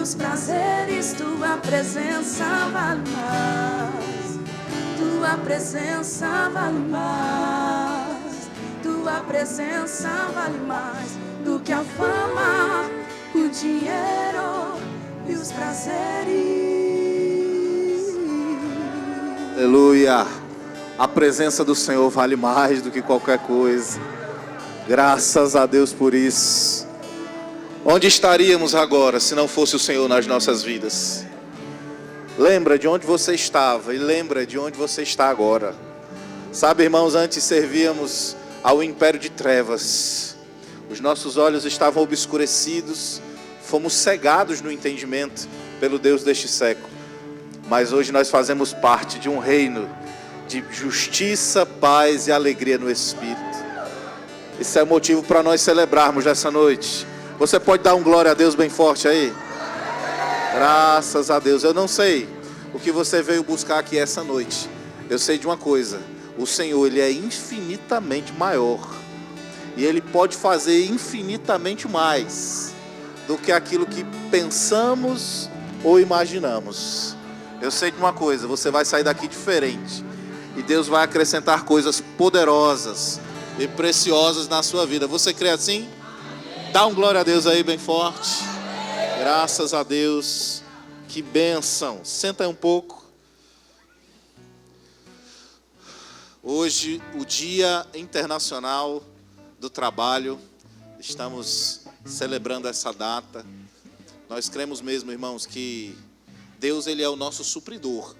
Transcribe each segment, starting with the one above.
os prazeres, tua presença vale mais. Tua presença vale mais. Tua presença vale mais do que a fama, o dinheiro e os prazeres. Aleluia. A presença do Senhor vale mais do que qualquer coisa. Graças a Deus por isso. Onde estaríamos agora se não fosse o Senhor nas nossas vidas? Lembra de onde você estava e lembra de onde você está agora. Sabe, irmãos, antes servíamos ao império de trevas. Os nossos olhos estavam obscurecidos, fomos cegados no entendimento pelo Deus deste século. Mas hoje nós fazemos parte de um reino de justiça, paz e alegria no Espírito. Isso é motivo para nós celebrarmos nessa noite. Você pode dar um glória a Deus bem forte aí? Graças a Deus. Eu não sei o que você veio buscar aqui essa noite. Eu sei de uma coisa: o Senhor, Ele é infinitamente maior. E Ele pode fazer infinitamente mais do que aquilo que pensamos ou imaginamos. Eu sei de uma coisa: você vai sair daqui diferente. E Deus vai acrescentar coisas poderosas e preciosas na sua vida. Você crê assim? Dá um glória a Deus aí bem forte. Graças a Deus. Que bênção. Senta aí um pouco. Hoje, o Dia Internacional do Trabalho. Estamos celebrando essa data. Nós cremos mesmo, irmãos, que Deus, Ele é o nosso supridor.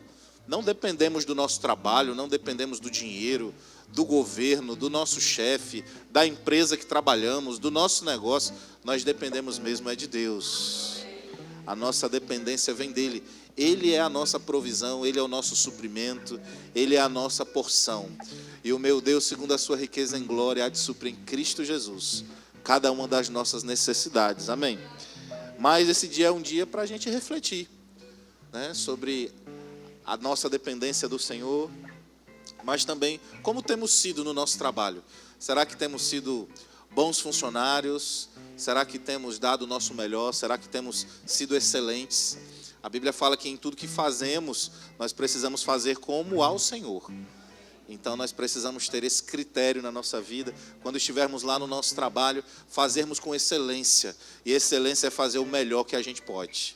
Não dependemos do nosso trabalho, não dependemos do dinheiro, do governo, do nosso chefe, da empresa que trabalhamos, do nosso negócio. Nós dependemos mesmo é de Deus. A nossa dependência vem dEle. Ele é a nossa provisão, Ele é o nosso suprimento, Ele é a nossa porção. E o meu Deus, segundo a sua riqueza em glória, há de suprir em Cristo Jesus cada uma das nossas necessidades. Amém? Mas esse dia é um dia para a gente refletir, né, sobre a nossa dependência do Senhor, mas também como temos sido no nosso trabalho. Será que temos sido bons funcionários? Será que temos dado o nosso melhor? Será que temos sido excelentes? A Bíblia fala que em tudo que fazemos, nós precisamos fazer como ao Senhor. Então nós precisamos ter esse critério na nossa vida. Quando estivermos lá no nosso trabalho, fazermos com excelência. E excelência é fazer o melhor que a gente pode.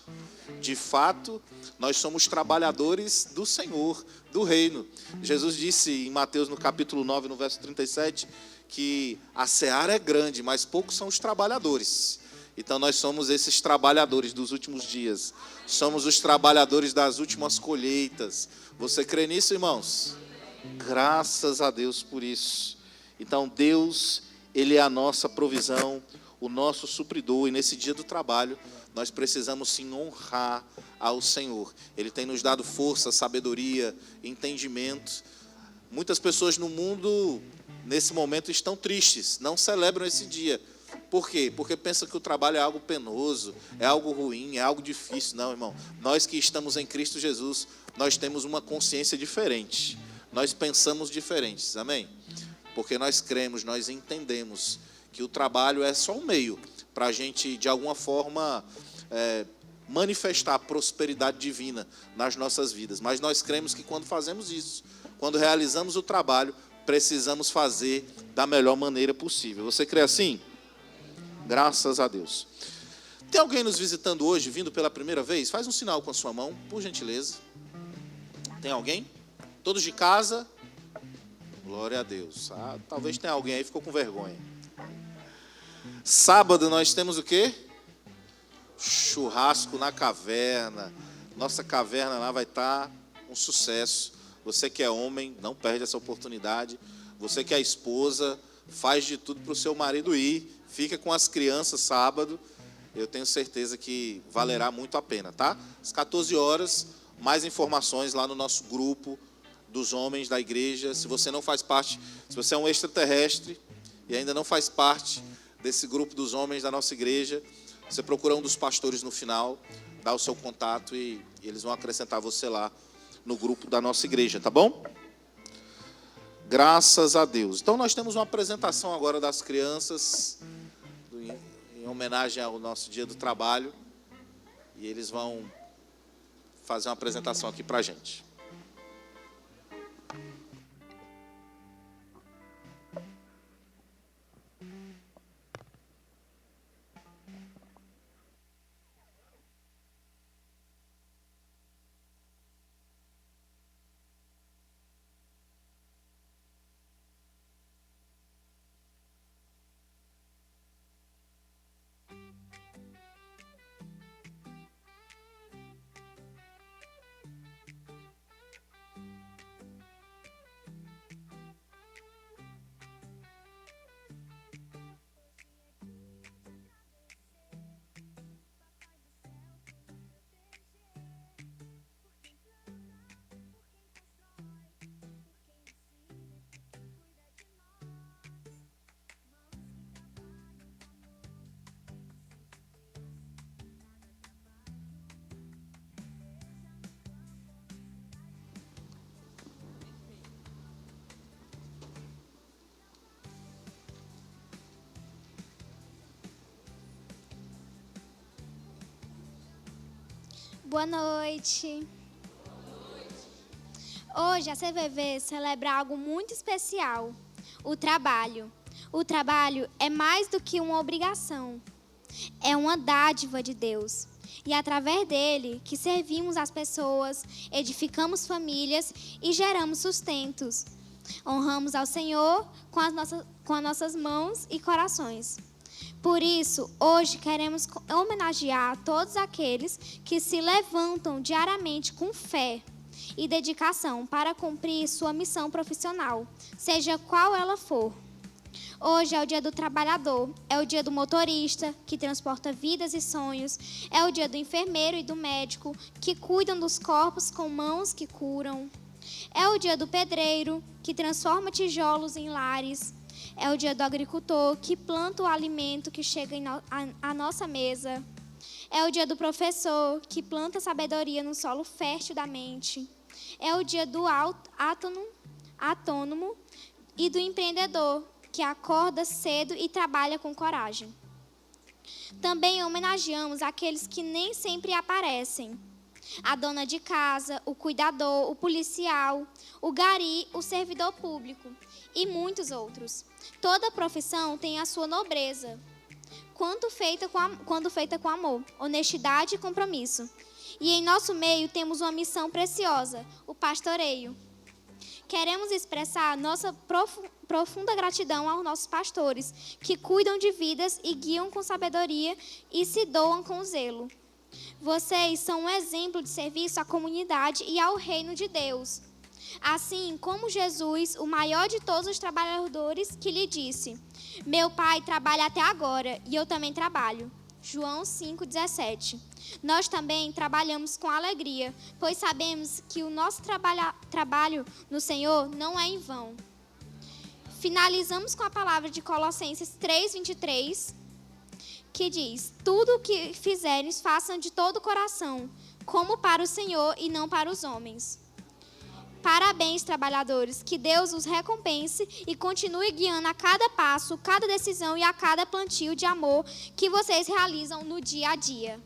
De fato, nós somos trabalhadores do Senhor, do reino. Jesus disse em Mateus, no capítulo 9, no verso 37, que a seara é grande, mas poucos são os trabalhadores. Então nós somos esses trabalhadores dos últimos dias. Somos os trabalhadores das últimas colheitas. Você crê nisso, irmãos? Graças a Deus por isso. Então Deus, Ele é a nossa provisão, o nosso supridor. E nesse dia do trabalho, nós precisamos sim honrar ao Senhor. Ele tem nos dado força, sabedoria, entendimento. Muitas pessoas no mundo, nesse momento, estão tristes, não celebram esse dia. Por quê? Porque pensam que o trabalho é algo penoso, é algo ruim, é algo difícil. Não, irmão. Nós que estamos em Cristo Jesus, nós temos uma consciência diferente. Nós pensamos diferentes, amém? Porque nós cremos, nós entendemos que o trabalho é só um meio para a gente, de alguma forma, manifestar a prosperidade divina nas nossas vidas. Mas nós cremos que quando fazemos isso, quando realizamos o trabalho, precisamos fazer da melhor maneira possível. Você crê assim? Graças a Deus. Tem alguém nos visitando hoje, vindo pela primeira vez? Faz um sinal com a sua mão, por gentileza. Tem alguém? Todos de casa? Glória a Deus. Talvez tenha alguém aí que ficou com vergonha. Sábado nós temos o quê? Churrasco na caverna. Nossa caverna lá vai estar um sucesso. Você que é homem, não perde essa oportunidade. Você que é esposa, faz de tudo para o seu marido ir. Fica com as crianças sábado. Eu tenho certeza que valerá muito a pena, tá? Às 14 horas, mais informações lá no nosso grupo dos homens da igreja. Se você não faz parte, se você é um extraterrestre e ainda não faz parte desse grupo dos homens da nossa igreja, você procura um dos pastores no final, dá o seu contato e eles vão acrescentar você lá no grupo da nossa igreja, tá bom? Graças a Deus. Então nós temos uma apresentação agora das crianças, em homenagem ao nosso dia do trabalho. e eles vão fazer uma apresentação aqui para a gente. Boa noite. Hoje a CVV celebra algo muito especial, o trabalho. O trabalho é mais do que uma obrigação, é uma dádiva de Deus. E é através dele que servimos as pessoas, edificamos famílias e geramos sustentos. Honramos ao Senhor com as nossas mãos e corações. Por isso, hoje queremos homenagear todos aqueles que se levantam diariamente com fé e dedicação para cumprir sua missão profissional, seja qual ela for. Hoje é o dia do trabalhador, é o dia do motorista, que transporta vidas e sonhos, é o dia do enfermeiro e do médico, que cuidam dos corpos com mãos que curam. É o dia do pedreiro, que transforma tijolos em lares. É o dia do agricultor, que planta o alimento que chega à nossa mesa. É o dia do professor, que planta sabedoria no solo fértil da mente. É o dia do autônomo e do empreendedor, que acorda cedo e trabalha com coragem. Também homenageamos aqueles que nem sempre aparecem. A dona de casa, o cuidador, o policial, o gari, o servidor público e muitos outros. Toda profissão tem a sua nobreza, quando feita com amor, honestidade e compromisso. E em nosso meio temos uma missão preciosa, o pastoreio. Queremos expressar nossa profunda gratidão aos nossos pastores, que cuidam de vidas e guiam com sabedoria e se doam com zelo. Vocês são um exemplo de serviço à comunidade e ao reino de Deus. Assim como Jesus, o maior de todos os trabalhadores, que lhe disse: meu pai trabalha até agora e eu também trabalho. João 5,17. Nós também trabalhamos com alegria, pois sabemos que o nosso trabalho no Senhor não é em vão. Finalizamos com a palavra de Colossenses 3,23, que diz: tudo o que fizerem, façam de todo o coração, como para o Senhor e não para os homens. Parabéns, trabalhadores, que Deus os recompense e continue guiando a cada passo, cada decisão e a cada plantio de amor que vocês realizam no dia a dia.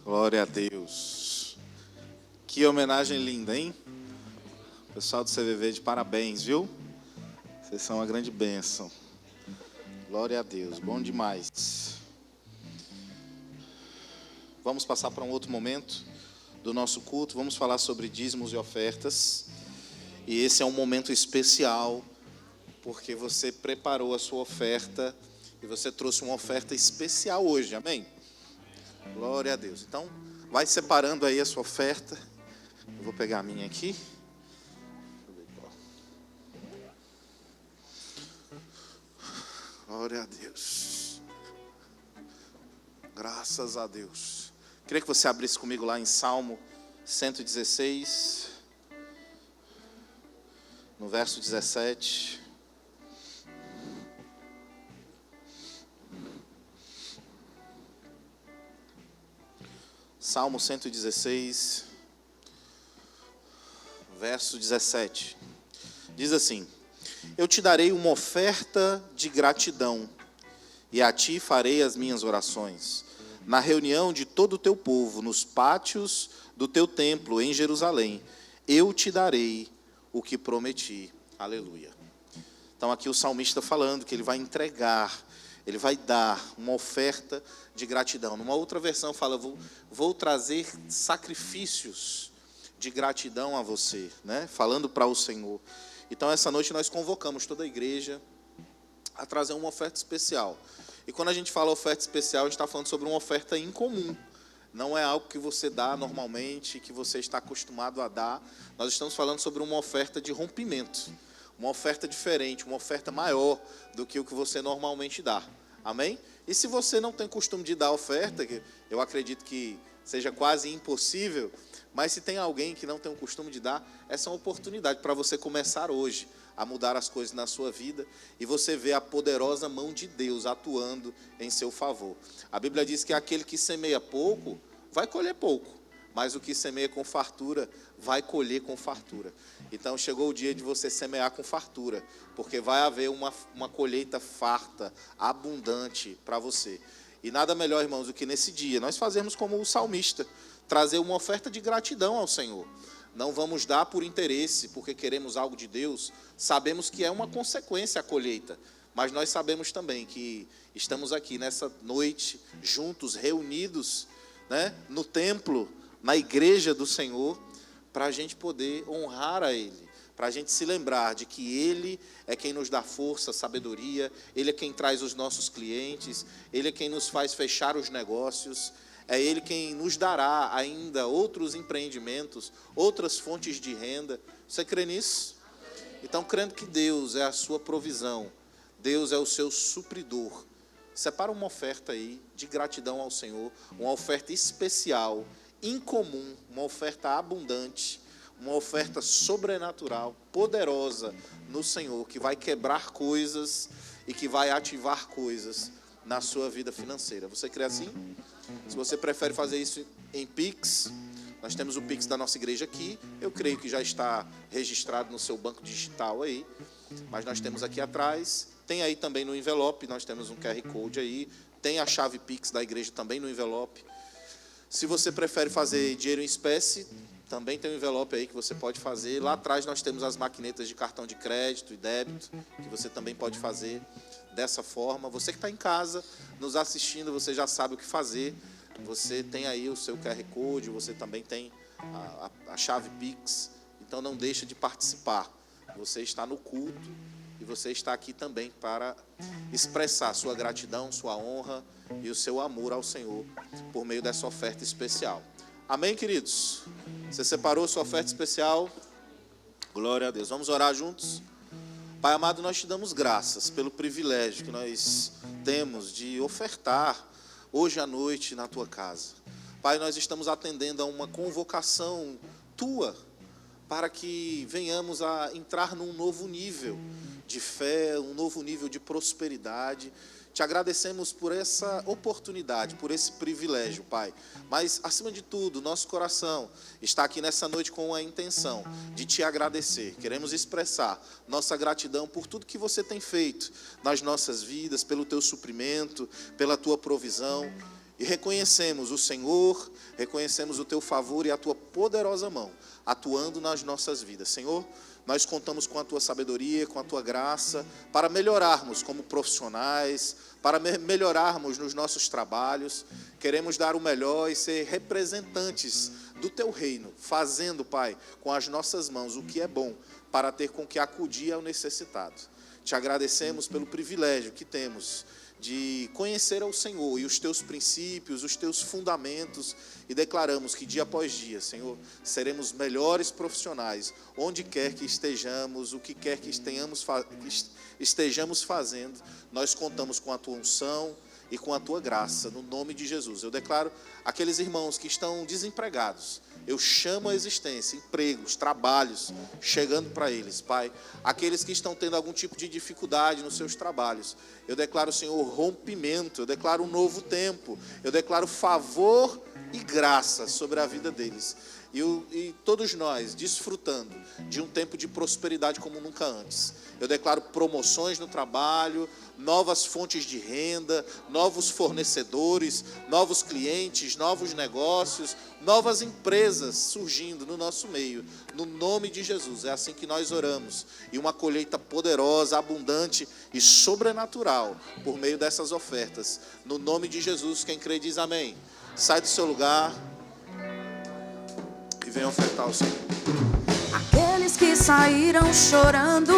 Glória a Deus. Que homenagem linda, hein? Pessoal do CVV, de parabéns, viu? Vocês são uma grande bênção. Glória a Deus, bom demais. Vamos passar para um outro momento do nosso culto. Vamos falar sobre dízimos e ofertas. E esse é um momento especial, porque você preparou a sua oferta e você trouxe uma oferta especial hoje, amém? Glória a Deus. Então, vai separando aí a sua oferta. Eu vou pegar a minha aqui. Glória a Deus. Graças a Deus. Queria que você abrisse comigo lá em Salmo 116, no verso 17. Salmo 116, verso 17. Diz assim: eu te darei uma oferta de gratidão, e a ti farei as minhas orações, na reunião de todo o teu povo, nos pátios do teu templo em Jerusalém, eu te darei o que prometi. Aleluia. Então aqui o salmista falando que ele vai entregar, ele vai dar uma oferta de gratidão. Numa outra versão fala, vou trazer sacrifícios de gratidão a você, né? Falando para o Senhor. Então essa noite nós convocamos toda a igreja a trazer uma oferta especial. E quando a gente fala oferta especial, a gente está falando sobre uma oferta incomum. Não é algo que você dá normalmente, que você está acostumado a dar. Nós estamos falando sobre uma oferta de rompimento. Uma oferta diferente, uma oferta maior do que o que você normalmente dá. Amém? E se você não tem costume de dar oferta, que eu acredito que seja quase impossível, mas se tem alguém que não tem o costume de dar, essa é uma oportunidade para você começar hoje a mudar as coisas na sua vida e você ver a poderosa mão de Deus atuando em seu favor. A Bíblia diz que aquele que semeia pouco, vai colher pouco, mas o que semeia com fartura, vai colher com fartura. Então chegou o dia de você semear com fartura, porque vai haver uma colheita farta, abundante para você. E nada melhor, irmãos, do que nesse dia nós fazermos como o salmista, trazer uma oferta de gratidão ao Senhor. Não vamos dar por interesse, porque queremos algo de Deus. Sabemos que é uma consequência a colheita, mas nós sabemos também que estamos aqui nessa noite, juntos, reunidos, né, no templo, na igreja do Senhor, para a gente poder honrar a Ele, para a gente se lembrar de que Ele é quem nos dá força, sabedoria, Ele é quem traz os nossos clientes, Ele é quem nos faz fechar os negócios, é Ele quem nos dará ainda outros empreendimentos, outras fontes de renda. Você crê nisso? Então, crendo que Deus é a sua provisão, Deus é o seu supridor, separa uma oferta aí de gratidão ao Senhor, uma oferta especial, incomum, uma oferta abundante, uma oferta sobrenatural, poderosa no Senhor, que vai quebrar coisas e que vai ativar coisas na sua vida financeira. Você crê assim? Se você prefere fazer isso em Pix, nós temos o Pix da nossa igreja aqui. Eu creio que já está registrado no seu banco digital aí. Mas nós temos aqui atrás. Tem aí também no envelope, nós temos um QR Code aí. Tem a chave Pix da igreja também no envelope. Se você prefere fazer dinheiro em espécie, também tem um envelope aí que você pode fazer. Lá atrás nós temos as maquinetas de cartão de crédito e débito, que você também pode fazer dessa forma. Você que está em casa, nos assistindo, você já sabe o que fazer. Você tem aí o seu QR Code, você também tem a chave Pix. Então não deixa de participar. Você está no culto e você está aqui também para expressar sua gratidão, sua honra e o seu amor ao Senhor por meio dessa oferta especial. Amém, queridos? Você separou sua oferta especial? Glória a Deus. Vamos orar juntos? Pai amado, nós te damos graças pelo privilégio que nós temos de ofertar hoje à noite na tua casa. Pai, nós estamos atendendo a uma convocação tua para que venhamos a entrar num novo nível de fé, um novo nível de prosperidade. Te agradecemos por essa oportunidade, por esse privilégio, Pai. Mas, acima de tudo, nosso coração está aqui nessa noite com a intenção de te agradecer. Queremos expressar nossa gratidão por tudo que você tem feito nas nossas vidas, pelo teu suprimento, pela tua provisão. E reconhecemos o Senhor, reconhecemos o Teu favor e a Tua poderosa mão atuando nas nossas vidas. Senhor, nós contamos com a Tua sabedoria, com a Tua graça, para melhorarmos como profissionais, para melhorarmos nos nossos trabalhos. Queremos dar o melhor e ser representantes do Teu reino, fazendo, Pai, com as nossas mãos o que é bom, para ter com que acudir ao necessitado. Te agradecemos pelo privilégio que temos de conhecer ao Senhor e os Teus princípios, os Teus fundamentos, e declaramos que dia após dia, Senhor, seremos melhores profissionais, onde quer que estejamos, o que quer que estejamos fazendo, nós contamos com a Tua unção e com a Tua graça, no nome de Jesus. Eu declaro aqueles irmãos que estão desempregados, eu chamo a existência, empregos, trabalhos, chegando para eles, Pai. Aqueles que estão tendo algum tipo de dificuldade nos seus trabalhos, eu declaro, Senhor, rompimento, eu declaro um novo tempo, eu declaro favor e graça sobre a vida deles. E todos nós desfrutando de um tempo de prosperidade como nunca antes. Eu declaro promoções no trabalho, novas fontes de renda, novos fornecedores, novos clientes, novos negócios, novas empresas surgindo no nosso meio, no nome de Jesus. É assim que nós oramos, e uma colheita poderosa, abundante e sobrenatural por meio dessas ofertas, no nome de Jesus. Quem crê diz amém. Sai do seu lugar e venha ofertar ao Senhor. Aqueles que saíram chorando,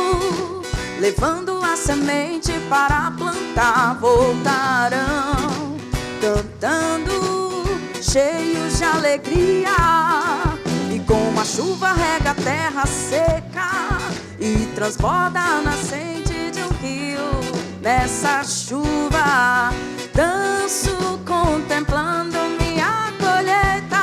levando a semente para plantar, voltarão cantando, cheios de alegria. E como a chuva rega a terra seca e transborda a nascente de um rio, nessa chuva danço contemplando minha colheita.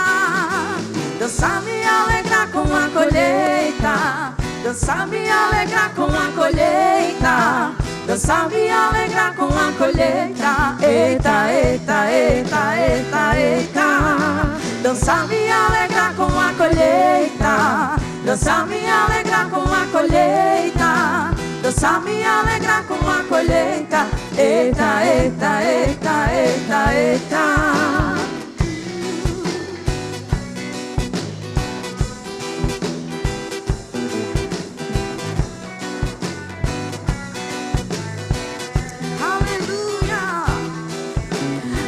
Dançar, me alegrar com a colheita. Dançar, me alegrar com a colheita. Dançar, me alegrar com a colheita. Eita, eita, eita, eita, eita. Dançar, me alegrar com a colheita. Dançar, me alegrar com a colheita. Dançar, me alegrar com a colheita. Eita, eita, eita, eita, eita.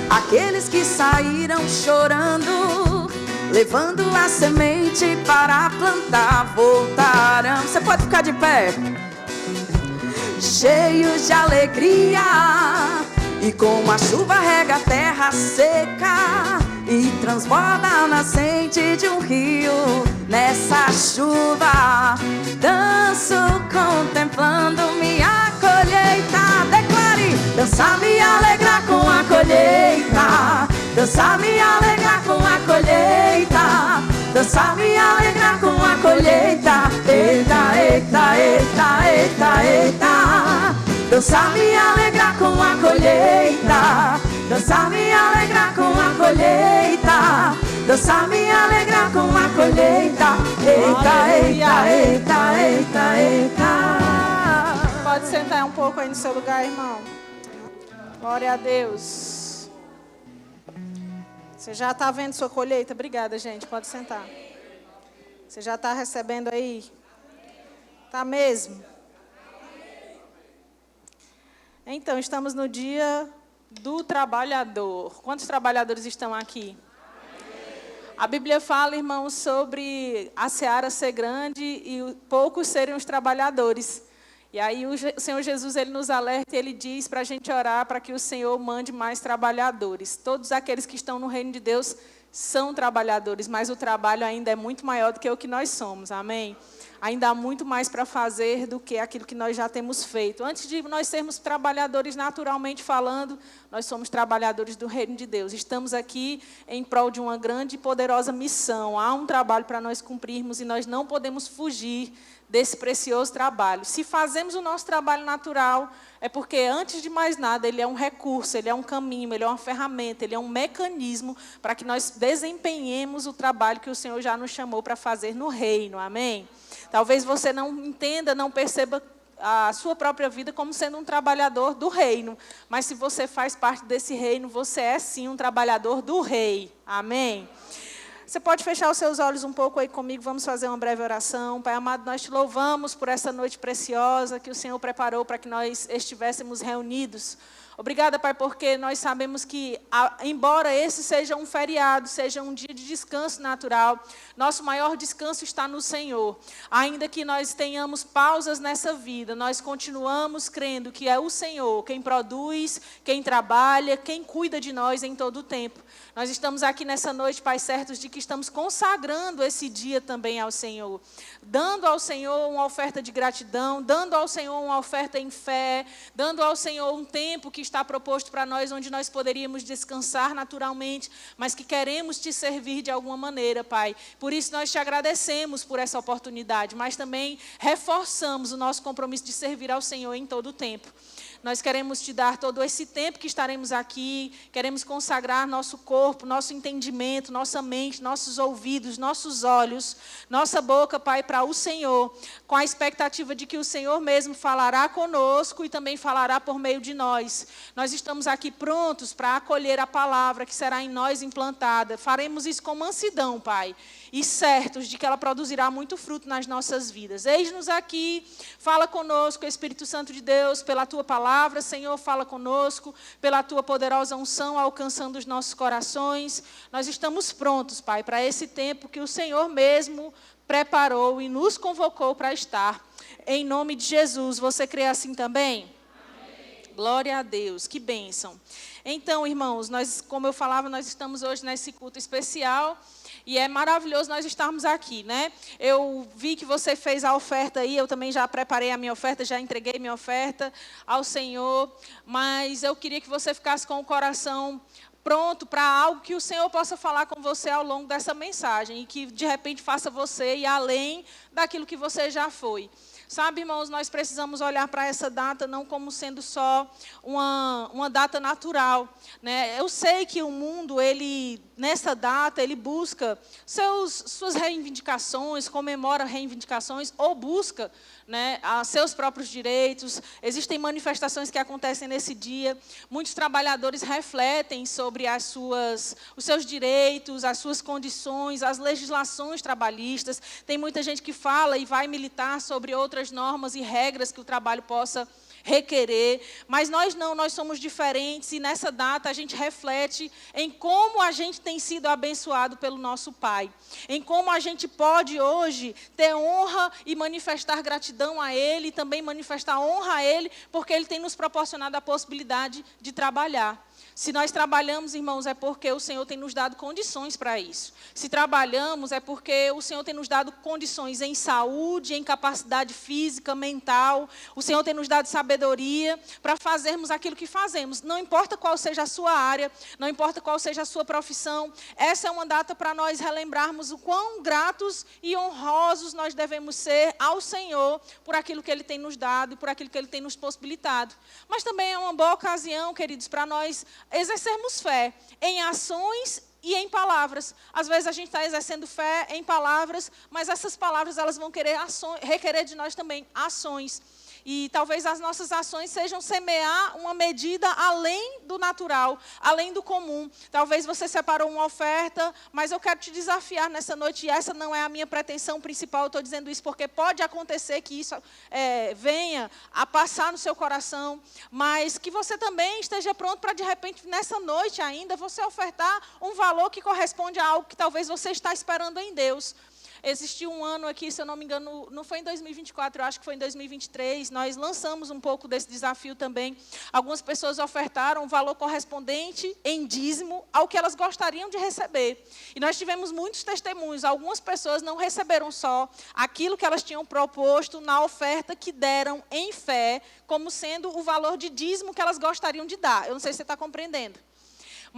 Aqueles que saíram chorando, levando a semente para plantar, voltarão. Você pode ficar de pé. Cheios de alegria, e como a chuva rega a terra seca e transborda a nascente de um rio, nessa chuva danço contemplando minha colheita. Declare: dançar, me alegrar com a colheita. Dançar, me alegrar com a colheita. Dançar, me alegrar com a colheita. Eita, eita, eita, eita, eita. Dançar, me alegrar com a colheita. Dançar, me alegrar com a colheita. Dançar, me alegrar com a colheita. Eita, eita, eita, eita, eita. Pode sentar um pouco aí no seu lugar, irmão. Glória a Deus. Você já está vendo sua colheita? Obrigada, gente. Pode sentar. Você já está recebendo aí? Está mesmo? Então, estamos no dia do trabalhador. Quantos trabalhadores estão aqui? A Bíblia fala, irmãos, sobre a seara ser grande e poucos serem os trabalhadores. E aí o Senhor Jesus, Ele nos alerta e Ele diz para a gente orar para que o Senhor mande mais trabalhadores. Todos aqueles que estão no reino de Deus são trabalhadores, mas o trabalho ainda é muito maior do que o que nós somos, amém? Ainda há muito mais para fazer do que aquilo que nós já temos feito. Antes de nós sermos trabalhadores naturalmente falando, nós somos trabalhadores do reino de Deus. Estamos aqui em prol de uma grande e poderosa missão. Há um trabalho para nós cumprirmos e nós não podemos fugir desse precioso trabalho. Se fazemos o nosso trabalho natural, é porque, antes de mais nada, ele é um recurso, ele é um caminho, ele é uma ferramenta, ele é um mecanismo para que nós desempenhemos o trabalho que o Senhor já nos chamou para fazer no reino, amém? Talvez você não entenda, não perceba a sua própria vida como sendo um trabalhador do reino. Mas se você faz parte desse reino, você é sim um trabalhador do rei. Amém? Você pode fechar os seus olhos um pouco aí comigo, vamos fazer uma breve oração. Pai amado, nós te louvamos por essa noite preciosa que o Senhor preparou para que nós estivéssemos reunidos. Obrigada, Pai, porque nós sabemos que, embora esse seja um feriado, seja um dia de descanso natural, nosso maior descanso está no Senhor. Ainda que nós tenhamos pausas nessa vida, nós continuamos crendo que é o Senhor quem produz, quem trabalha, quem cuida de nós em todo o tempo. Nós estamos aqui nessa noite, Pai, certos de que estamos consagrando esse dia também ao Senhor. Dando ao Senhor uma oferta de gratidão, dando ao Senhor uma oferta em fé, dando ao Senhor um tempo que está proposto para nós, onde nós poderíamos descansar naturalmente, mas que queremos te servir de alguma maneira, Pai. Por isso nós te agradecemos por essa oportunidade, mas também reforçamos o nosso compromisso de servir ao Senhor em todo o tempo. Nós queremos te dar todo esse tempo que estaremos aqui, queremos consagrar nosso corpo, nosso entendimento, nossa mente, nossos ouvidos, nossos olhos, nossa boca, Pai, para o Senhor, com a expectativa de que o Senhor mesmo falará conosco e também falará por meio de nós. Nós estamos aqui prontos para acolher a palavra que será em nós implantada. Faremos isso com mansidão, Pai, e certos de que ela produzirá muito fruto nas nossas vidas. Eis-nos aqui, fala conosco, Espírito Santo de Deus, pela Tua palavra, Senhor, fala conosco, pela Tua poderosa unção, alcançando os nossos corações. Nós estamos prontos, Pai, para esse tempo que o Senhor mesmo preparou e nos convocou para estar. Em nome de Jesus, você crê assim também? Amém. Glória a Deus, que bênção. Então, irmãos, nós, como eu falava, nós estamos hoje nesse culto especial. E é maravilhoso nós estarmos aqui, né? Eu vi que você fez a oferta aí, eu também já preparei a minha oferta, já entreguei minha oferta ao Senhor. Mas eu queria que você ficasse com o coração pronto para algo que o Senhor possa falar com você ao longo dessa mensagem. E que, de repente, faça você ir além daquilo que você já foi. Sabe, irmãos, nós precisamos olhar para essa data não como sendo só uma data natural, né? Eu sei que o mundo, nessa data, ele busca suas reivindicações, comemora reivindicações ou busca, né, seus próprios direitos. Existem manifestações que acontecem nesse dia. Muitos trabalhadores refletem sobre os seus direitos, as suas condições, as legislações trabalhistas. Tem muita gente que fala e vai militar sobre outras normas e regras que o trabalho possa requerer, mas nós não, nós somos diferentes e nessa data a gente reflete em como a gente tem sido abençoado pelo nosso Pai, em como a gente pode hoje ter honra e manifestar gratidão a Ele, e também manifestar honra a Ele, porque Ele tem nos proporcionado a possibilidade de trabalhar. Se nós trabalhamos, irmãos, é porque o Senhor tem nos dado condições para isso. Se trabalhamos, é porque o Senhor tem nos dado condições em saúde, em capacidade física, mental. O Senhor tem nos dado sabedoria para fazermos aquilo que fazemos. Não importa qual seja a sua área, não importa qual seja a sua profissão. Essa é uma data para nós relembrarmos o quão gratos e honrosos nós devemos ser ao Senhor por aquilo que Ele tem nos dado e por aquilo que Ele tem nos possibilitado. Mas também é uma boa ocasião, queridos, para nós exercermos fé em ações e em palavras. Às vezes a gente está exercendo fé em palavras, mas essas palavras elas vão requerer de nós também ações. E talvez as nossas ações sejam semear uma medida além do natural, além do comum. Talvez você separou uma oferta, mas eu quero te desafiar nessa noite, e essa não é a minha pretensão principal, eu estou dizendo isso porque pode acontecer que isso venha a passar no seu coração, mas que você também esteja pronto para, de repente, nessa noite ainda, você ofertar um valor que corresponde a algo que talvez você está esperando em Deus. Existiu um ano aqui, se eu não me engano, não foi em 2024, eu acho que foi em 2023, nós lançamos um pouco desse desafio também. Algumas pessoas ofertaram um valor correspondente em dízimo ao que elas gostariam de receber. E nós tivemos muitos testemunhos. Algumas pessoas não receberam só aquilo que elas tinham proposto na oferta que deram em fé, como sendo o valor de dízimo que elas gostariam de dar. Eu não sei se você está compreendendo.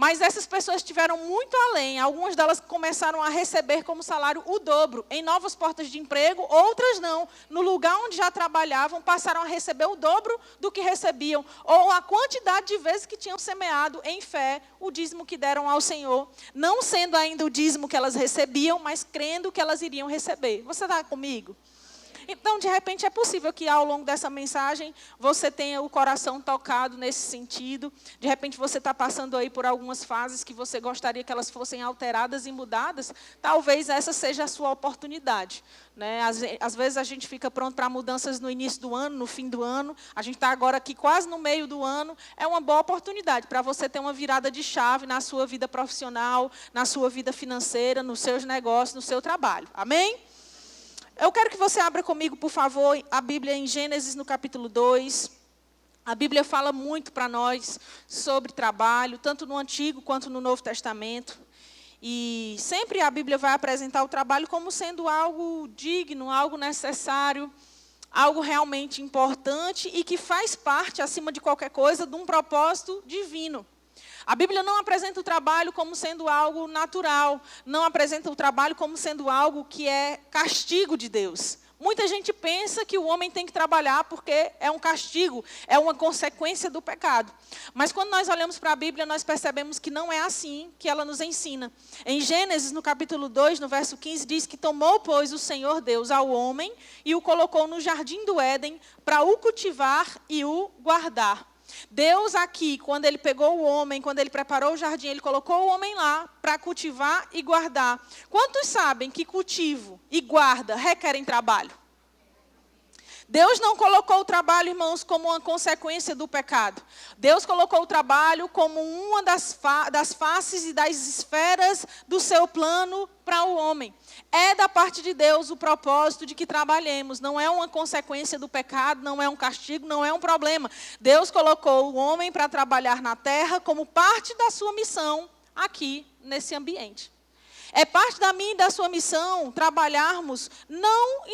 Mas essas pessoas tiveram muito além. Algumas delas começaram a receber como salário o dobro em novas portas de emprego, outras não. No lugar onde já trabalhavam, passaram a receber o dobro do que recebiam, ou a quantidade de vezes que tinham semeado em fé o dízimo que deram ao Senhor, não sendo ainda o dízimo que elas recebiam, mas crendo que elas iriam receber. Você está comigo? Então, de repente, é possível que ao longo dessa mensagem você tenha o coração tocado nesse sentido. De repente, você está passando aí por algumas fases que você gostaria que elas fossem alteradas e mudadas. Talvez essa seja a sua oportunidade. Né? Às vezes a gente fica pronto para mudanças no início do ano, no fim do ano. A gente está agora aqui quase no meio do ano. É uma boa oportunidade para você ter uma virada de chave na sua vida profissional, na sua vida financeira, nos seus negócios, no seu trabalho. Amém? Eu quero que você abra comigo, por favor, a Bíblia em Gênesis, no capítulo 2. A Bíblia fala muito para nós sobre trabalho, tanto no Antigo quanto no Novo Testamento. E sempre a Bíblia vai apresentar o trabalho como sendo algo digno, algo necessário, algo realmente importante e que faz parte, acima de qualquer coisa, de um propósito divino. A Bíblia não apresenta o trabalho como sendo algo natural, não apresenta o trabalho como sendo algo que é castigo de Deus. Muita gente pensa que o homem tem que trabalhar porque é um castigo, é uma consequência do pecado. Mas quando nós olhamos para a Bíblia, nós percebemos que não é assim que ela nos ensina. Em Gênesis, no capítulo 2, no verso 15, diz que tomou, pois, o Senhor Deus ao homem e o colocou no jardim do Éden para o cultivar e o guardar. Deus aqui, quando ele pegou o homem, quando ele preparou o jardim, ele colocou o homem lá para cultivar e guardar. Quantos sabem que cultivo e guarda requerem trabalho? Deus não colocou o trabalho, irmãos, como uma consequência do pecado. Deus colocou o trabalho como uma das faces e das esferas do seu plano para o homem. É da parte de Deus o propósito de que trabalhemos. Não é uma consequência do pecado, não é um castigo, não é um problema. Deus colocou o homem para trabalhar na terra como parte da sua missão aqui nesse ambiente. É parte da minha e da sua missão trabalharmos não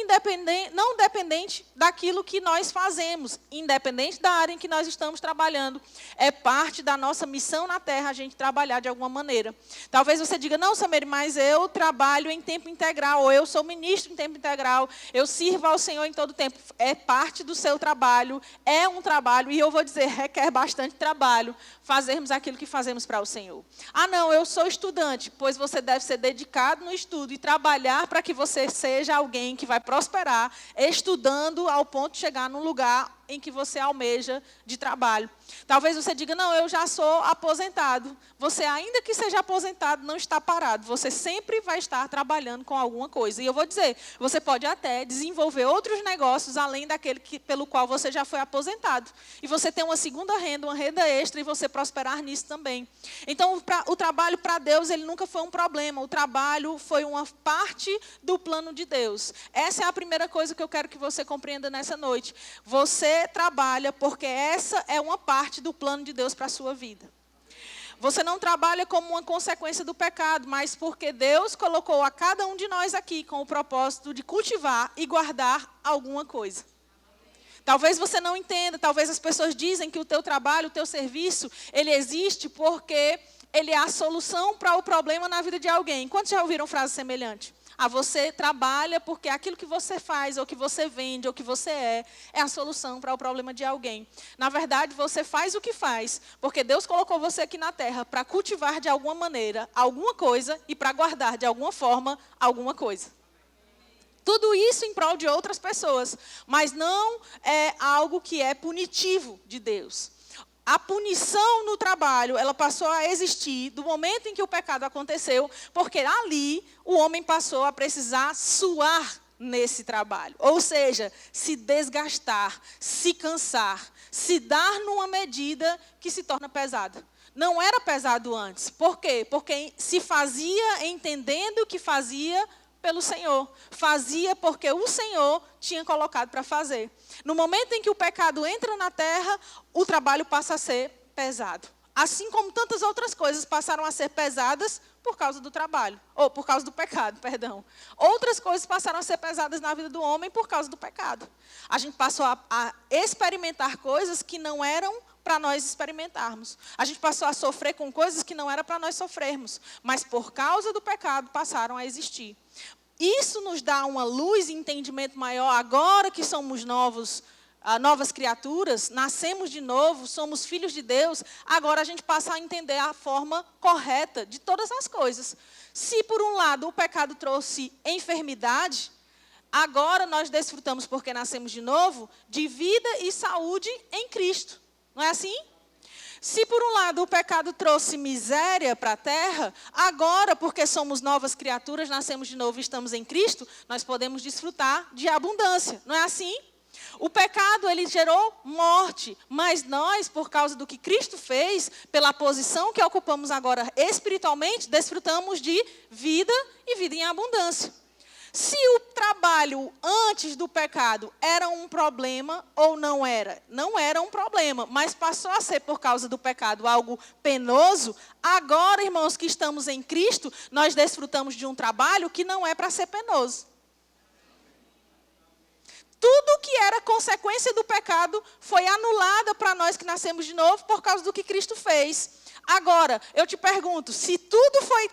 dependente daquilo que nós fazemos, independente da área em que nós estamos trabalhando. É parte da nossa missão na terra a gente trabalhar de alguma maneira. Talvez você diga, não, Sameri, mas eu trabalho em tempo integral, ou eu sou ministro em tempo integral, eu sirvo ao Senhor em todo o tempo. É parte do seu trabalho, é um trabalho, e eu vou dizer, requer bastante trabalho fazermos aquilo que fazemos para o Senhor. Ah, não, eu sou estudante, pois você deve ser dedicado no estudo e trabalhar para que você seja alguém que vai prosperar, estudando ao ponto de chegar num lugar em que você almeja de trabalho. Talvez você diga, não, eu já sou aposentado. Você, ainda que seja aposentado, não está parado. Você sempre vai estar trabalhando com alguma coisa. E eu vou dizer, você pode até desenvolver outros negócios além daquele pelo qual você já foi aposentado. E você ter uma segunda renda, uma renda extra, e você prosperar nisso também. Então, o trabalho para Deus, ele nunca foi um problema. O trabalho foi uma parte do plano de Deus. Essa é a primeira coisa que eu quero que você compreenda nessa noite. Você trabalha porque essa é uma parte do plano de Deus para a sua vida. Você não trabalha como uma consequência do pecado, mas porque Deus colocou a cada um de nós aqui com o propósito de cultivar e guardar alguma coisa. Talvez você não entenda, talvez as pessoas dizem que o teu trabalho, o teu serviço, ele existe porque ele é a solução para o problema na vida de alguém. Quantos já ouviram frase semelhante? Ah, você trabalha porque aquilo que você faz, ou que você vende, ou que você é a solução para o problema de alguém. Na verdade, você faz o que faz, porque Deus colocou você aqui na terra para cultivar de alguma maneira alguma coisa e para guardar de alguma forma alguma coisa. Tudo isso em prol de outras pessoas, mas não é algo que é punitivo de Deus. A punição no trabalho, ela passou a existir do momento em que o pecado aconteceu, porque ali o homem passou a precisar suar nesse trabalho. Ou seja, se desgastar, se cansar, se dar numa medida que se torna pesada. Não era pesado antes. Por quê? Porque se fazia entendendo que fazia pelo Senhor. Fazia porque o Senhor tinha colocado para fazer. No momento em que o pecado entra na terra, o trabalho passa a ser pesado. Assim como tantas outras coisas passaram a ser pesadas por causa do trabalho. Ou por causa do pecado, perdão. Outras coisas passaram a ser pesadas na vida do homem por causa do pecado. A gente passou a experimentar coisas que não eram para nós experimentarmos. A gente passou a sofrer com coisas que não era para nós sofrermos. Mas por causa do pecado passaram a existir. Isso nos dá uma luz e entendimento maior agora que somos novas criaturas, nascemos de novo, somos filhos de Deus, agora a gente passa a entender a forma correta de todas as coisas. Se por um lado o pecado trouxe enfermidade, agora nós desfrutamos, porque nascemos de novo, de vida e saúde em Cristo. Não é assim? Se por um lado o pecado trouxe miséria para a terra, agora, porque somos novas criaturas, nascemos de novo e estamos em Cristo, nós podemos desfrutar de abundância. Não é assim? O pecado, ele gerou morte, mas nós, por causa do que Cristo fez, pela posição que ocupamos agora espiritualmente, desfrutamos de vida e vida em abundância. Se o trabalho antes do pecado era um problema ou não era? Não era um problema, mas passou a ser por causa do pecado algo penoso. Agora, irmãos, que estamos em Cristo, nós desfrutamos de um trabalho que não é para ser penoso. Tudo que era consequência do pecado foi anulado para nós que nascemos de novo por causa do que Cristo fez. Agora, eu te pergunto, se tudo foi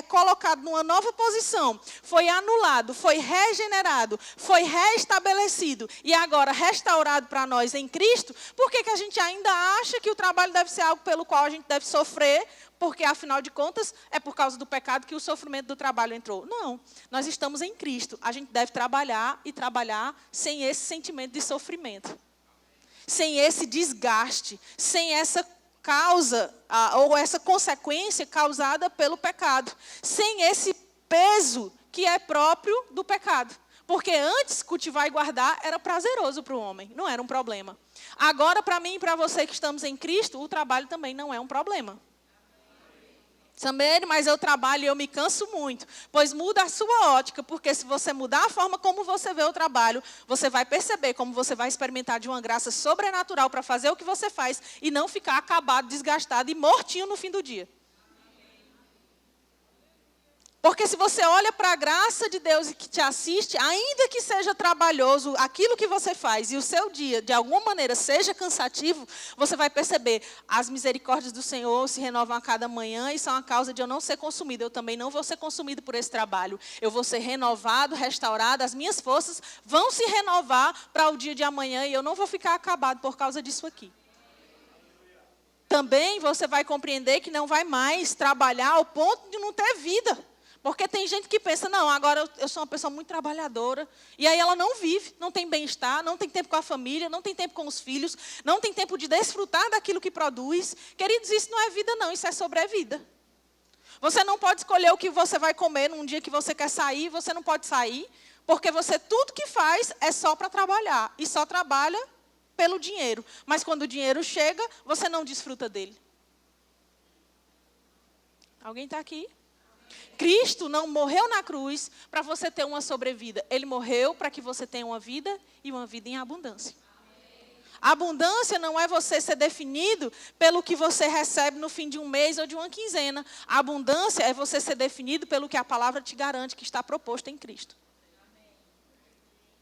colocado numa nova posição, foi anulado, foi regenerado, foi restabelecido e agora restaurado para nós em Cristo, por que a gente ainda acha que o trabalho deve ser algo pelo qual a gente deve sofrer? Porque, afinal de contas, é por causa do pecado que o sofrimento do trabalho entrou. Não, nós estamos em Cristo. A gente deve trabalhar e trabalhar sem esse sentimento de sofrimento. Sem esse desgaste, sem essa causa ou essa consequência causada pelo pecado. Sem esse peso que é próprio do pecado. Porque antes, cultivar e guardar era prazeroso para o homem, não era um problema. Agora, para mim e para você que estamos em Cristo, o trabalho também não é um problema. Saber, mas eu trabalho e eu me canso muito. Pois muda a sua ótica, porque se você mudar a forma como você vê o trabalho, você vai perceber como você vai experimentar de uma graça sobrenatural para fazer o que você faz e não ficar acabado, desgastado e mortinho no fim do dia. Porque se você olha para a graça de Deus e que te assiste, ainda que seja trabalhoso aquilo que você faz e o seu dia, de alguma maneira, seja cansativo, você vai perceber, as misericórdias do Senhor se renovam a cada manhã e são a causa de eu não ser consumido. Eu também não vou ser consumido por esse trabalho. Eu vou ser renovado, restaurado, as minhas forças vão se renovar para o dia de amanhã e eu não vou ficar acabado por causa disso aqui. Também você vai compreender que não vai mais trabalhar ao ponto de não ter vida. Porque tem gente que pensa, não, agora eu sou uma pessoa muito trabalhadora. E aí ela não vive, não tem bem-estar, não tem tempo com a família, não tem tempo com os filhos, não tem tempo de desfrutar daquilo que produz. Queridos, isso não é vida não, isso é sobrevida. Você não pode escolher o que você vai comer num dia que você quer sair, você não pode sair, porque você tudo que faz é só para trabalhar. E só trabalha pelo dinheiro. Mas quando o dinheiro chega, você não desfruta dele. Alguém está aqui? Cristo não morreu na cruz para você ter uma sobrevida. Ele morreu para que você tenha uma vida e uma vida em abundância. A abundância não é você ser definido pelo que você recebe no fim de um mês ou de uma quinzena. A abundância é você ser definido pelo que a palavra te garante que está proposto em Cristo.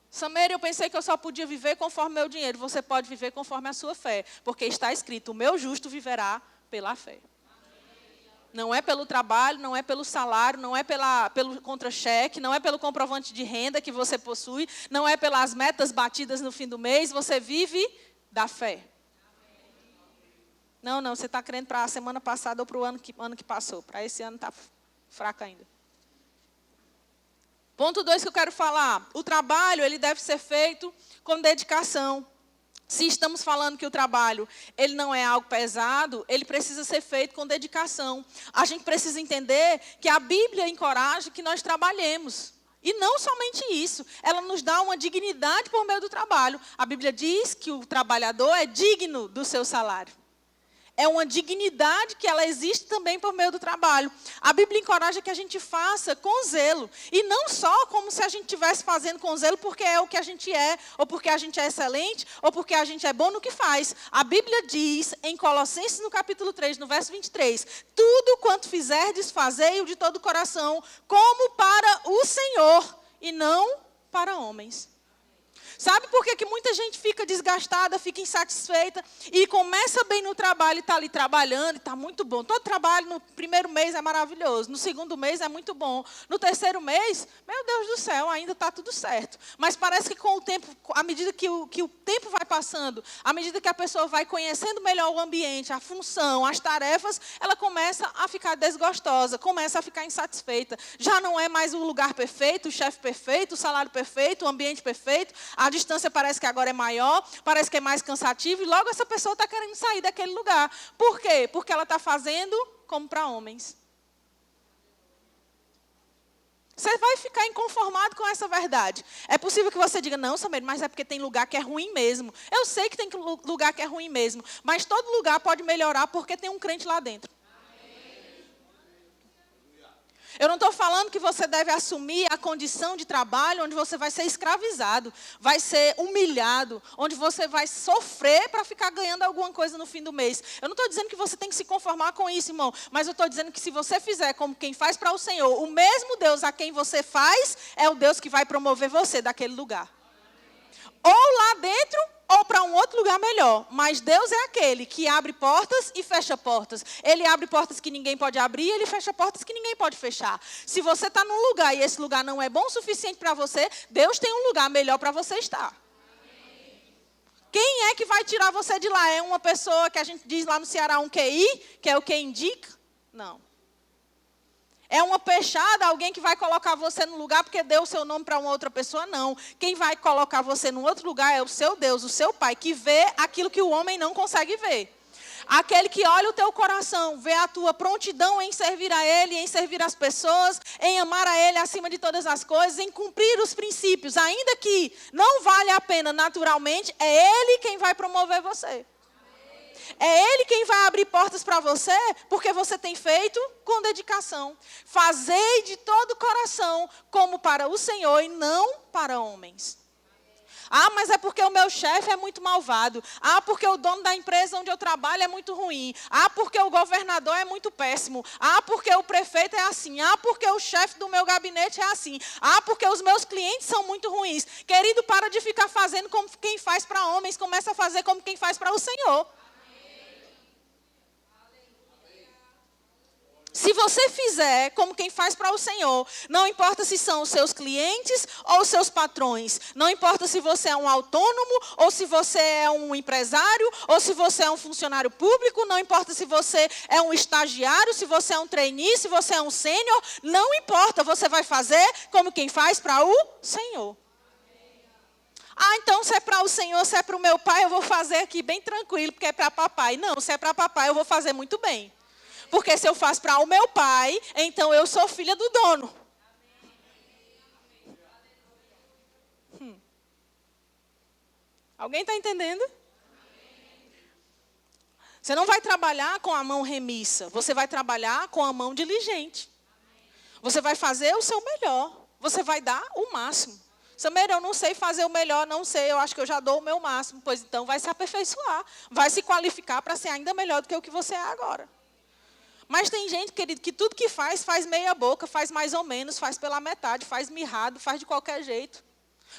Sameira, eu pensei que eu só podia viver conforme meu dinheiro. Você pode viver conforme a sua fé. Porque está escrito, o meu justo viverá pela fé. Não é pelo trabalho, não é pelo salário, não é pelo contra-cheque, não é pelo comprovante de renda que você possui, não é pelas metas batidas no fim do mês, você vive da fé. Não, você está crendo para a semana passada ou para o ano que passou. Para esse ano está fraco ainda. Ponto 2 que eu quero falar. O trabalho, ele deve ser feito com dedicação. Se estamos falando que o trabalho ele não é algo pesado, ele precisa ser feito com dedicação. A gente precisa entender que a Bíblia encoraja que nós trabalhemos. E não somente isso, ela nos dá uma dignidade por meio do trabalho. A Bíblia diz que o trabalhador é digno do seu salário. É uma dignidade que ela existe também por meio do trabalho. A Bíblia encoraja que a gente faça com zelo. E não só como se a gente estivesse fazendo com zelo porque é o que a gente é, ou porque a gente é excelente, ou porque a gente é bom no que faz. A Bíblia diz, em Colossenses, no capítulo 3, no verso 23, tudo quanto fizerdes, fazei-o de todo o coração, como para o Senhor, e não para homens. Sabe por que muita gente fica desgastada, fica insatisfeita e começa bem no trabalho e está ali trabalhando e está muito bom. Todo trabalho no primeiro mês é maravilhoso, no segundo mês é muito bom. No terceiro mês, meu Deus do céu, ainda está tudo certo. Mas parece que com o tempo, à medida que o tempo vai passando, à medida que a pessoa vai conhecendo melhor o ambiente, a função, as tarefas, ela começa a ficar desgostosa, começa a ficar insatisfeita. Já não é mais o lugar perfeito, o chefe perfeito, o salário perfeito, o ambiente perfeito. A distância parece que agora é maior, parece que é mais cansativo, e logo essa pessoa está querendo sair daquele lugar. Por quê? Porque ela está fazendo como para homens. Você vai ficar inconformado com essa verdade. É possível que você diga, não, Samir, mas é porque tem lugar que é ruim mesmo. Eu sei que tem lugar que é ruim mesmo, mas todo lugar pode melhorar porque tem um crente lá dentro. Eu não estou falando que você deve assumir a condição de trabalho onde você vai ser escravizado, vai ser humilhado, onde você vai sofrer para ficar ganhando alguma coisa no fim do mês. Eu não estou dizendo que você tem que se conformar com isso, irmão, mas eu estou dizendo que se você fizer como quem faz para o Senhor, o mesmo Deus a quem você faz é o Deus que vai promover você daquele lugar. Ou lá dentro, ou para um outro lugar melhor. Mas Deus é aquele que abre portas e fecha portas. Ele abre portas que ninguém pode abrir, ele fecha portas que ninguém pode fechar. Se você está num lugar e esse lugar não é bom o suficiente para você, Deus tem um lugar melhor para você estar. Quem é que vai tirar você de lá? É uma pessoa que a gente diz lá no Ceará, um QI, que é o que indica? Não. É uma peixada, alguém que vai colocar você no lugar porque deu o seu nome para uma outra pessoa? Não. Quem vai colocar você num outro lugar é o seu Deus, o seu Pai, que vê aquilo que o homem não consegue ver. Aquele que olha o teu coração, vê a tua prontidão em servir a Ele, em servir as pessoas, em amar a Ele acima de todas as coisas, em cumprir os princípios, ainda que não vale a pena naturalmente, é Ele quem vai promover você. É Ele quem vai abrir portas para você, porque você tem feito com dedicação. Fazei de todo o coração, como para o Senhor e não para homens. Ah, mas é porque o meu chefe é muito malvado. Ah, porque o dono da empresa onde eu trabalho é muito ruim. Ah, porque o governador é muito péssimo. Ah, porque o prefeito é assim. Ah, porque o chefe do meu gabinete é assim. Ah, porque os meus clientes são muito ruins. Querido, para de ficar fazendo como quem faz para homens. Começa a fazer como quem faz para o Senhor. Se você fizer como quem faz para o Senhor, não importa se são os seus clientes ou os seus patrões, não importa se você é um autônomo ou se você é um empresário ou se você é um funcionário público, não importa se você é um estagiário, se você é um trainee, se você é um sênior, não importa, você vai fazer como quem faz para o Senhor. Ah, então se é para o Senhor, se é para o meu pai, eu vou fazer aqui bem tranquilo, porque é para papai. Não, se é para papai, eu vou fazer muito bem. Porque se eu faço para o meu pai, então eu sou filha do dono. Alguém está entendendo? Você não vai trabalhar com a mão remissa. Você vai trabalhar com a mão diligente. Você vai fazer o seu melhor. Você vai dar o máximo. Samir, eu não sei fazer o melhor, não sei. Eu acho que eu já dou o meu máximo. Pois então vai se aperfeiçoar. Vai se qualificar para ser ainda melhor do que o que você é agora. Mas tem gente, querido, que tudo que faz meia boca, faz mais ou menos, faz pela metade, faz mirrado, faz de qualquer jeito.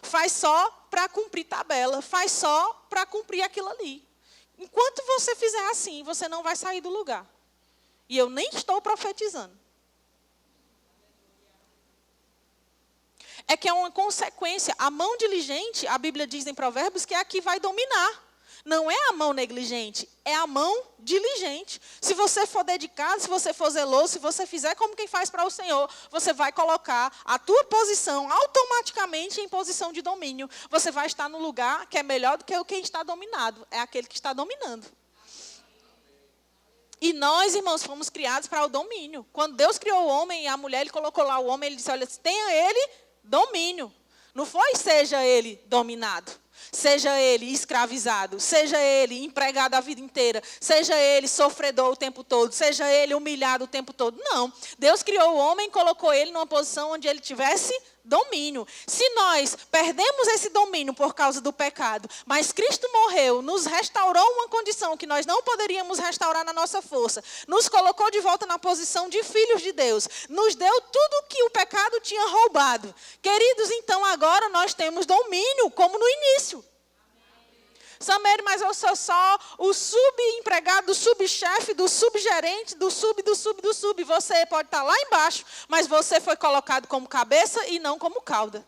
Faz só para cumprir tabela, faz só para cumprir aquilo ali. Enquanto você fizer assim, você não vai sair do lugar. E eu nem estou profetizando. É que é uma consequência. A mão diligente, a Bíblia diz em Provérbios, que é a que vai dominar. Não é a mão negligente, é a mão diligente. Se você for dedicado, se você for zeloso, se você fizer como quem faz para o Senhor, você vai colocar a tua posição automaticamente em posição de domínio. Você vai estar no lugar que é melhor do que quem está dominado. É aquele que está dominando. E nós, irmãos, fomos criados para o domínio. Quando Deus criou o homem e a mulher, Ele colocou lá o homem, Ele disse, olha, tenha ele domínio. Não foi seja ele dominado. Seja ele escravizado, seja ele empregado a vida inteira, seja ele sofredor o tempo todo, seja ele humilhado o tempo todo. Não. Deus criou o homem e colocou ele numa posição onde ele tivesse domínio. Se nós perdemos esse domínio por causa do pecado, mas Cristo morreu, nos restaurou uma condição que nós não poderíamos restaurar na nossa força, nos colocou de volta na posição de filhos de Deus, nos deu tudo que o pecado tinha roubado. Queridos, então agora nós temos domínio, como no início. Samuel, mas eu sou só o subempregado, do subchefe, do subgerente, do sub. Você pode estar lá embaixo, mas você foi colocado como cabeça e não como cauda.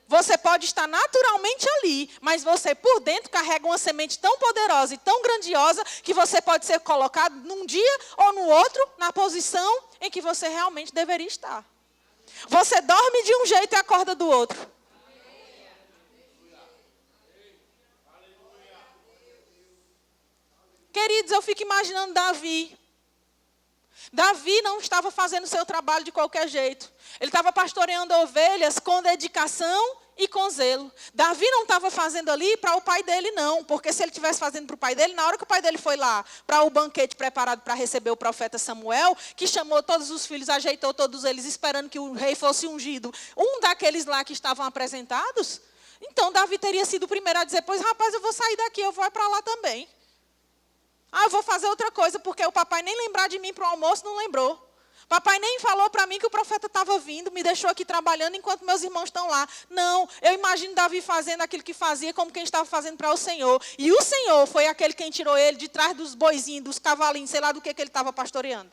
Você pode estar naturalmente ali, mas você por dentro carrega uma semente tão poderosa e tão grandiosa que você pode ser colocado num dia ou no outro na posição em que você realmente deveria estar. Você dorme de um jeito e acorda do outro. Queridos, eu fico imaginando Davi. Davi não estava fazendo o seu trabalho de qualquer jeito. Ele estava pastoreando ovelhas com dedicação e com zelo. Davi não estava fazendo ali para o pai dele, não. Porque se ele estivesse fazendo para o pai dele, na hora que o pai dele foi lá para o banquete preparado para receber o profeta Samuel, que chamou todos os filhos, ajeitou todos eles, esperando que o rei fosse ungido, um daqueles lá que estavam apresentados, então Davi teria sido o primeiro a dizer, pois rapaz, eu vou sair daqui, eu vou para lá também. Eu vou fazer outra coisa, porque o papai nem lembrar de mim para o almoço não lembrou. Papai nem falou para mim que o profeta estava vindo, me deixou aqui trabalhando enquanto meus irmãos estão lá. Não, eu imagino Davi fazendo aquilo que fazia como quem estava fazendo para o Senhor. E o Senhor foi aquele quem tirou ele de trás dos boizinhos, dos cavalinhos, sei lá do que ele estava pastoreando.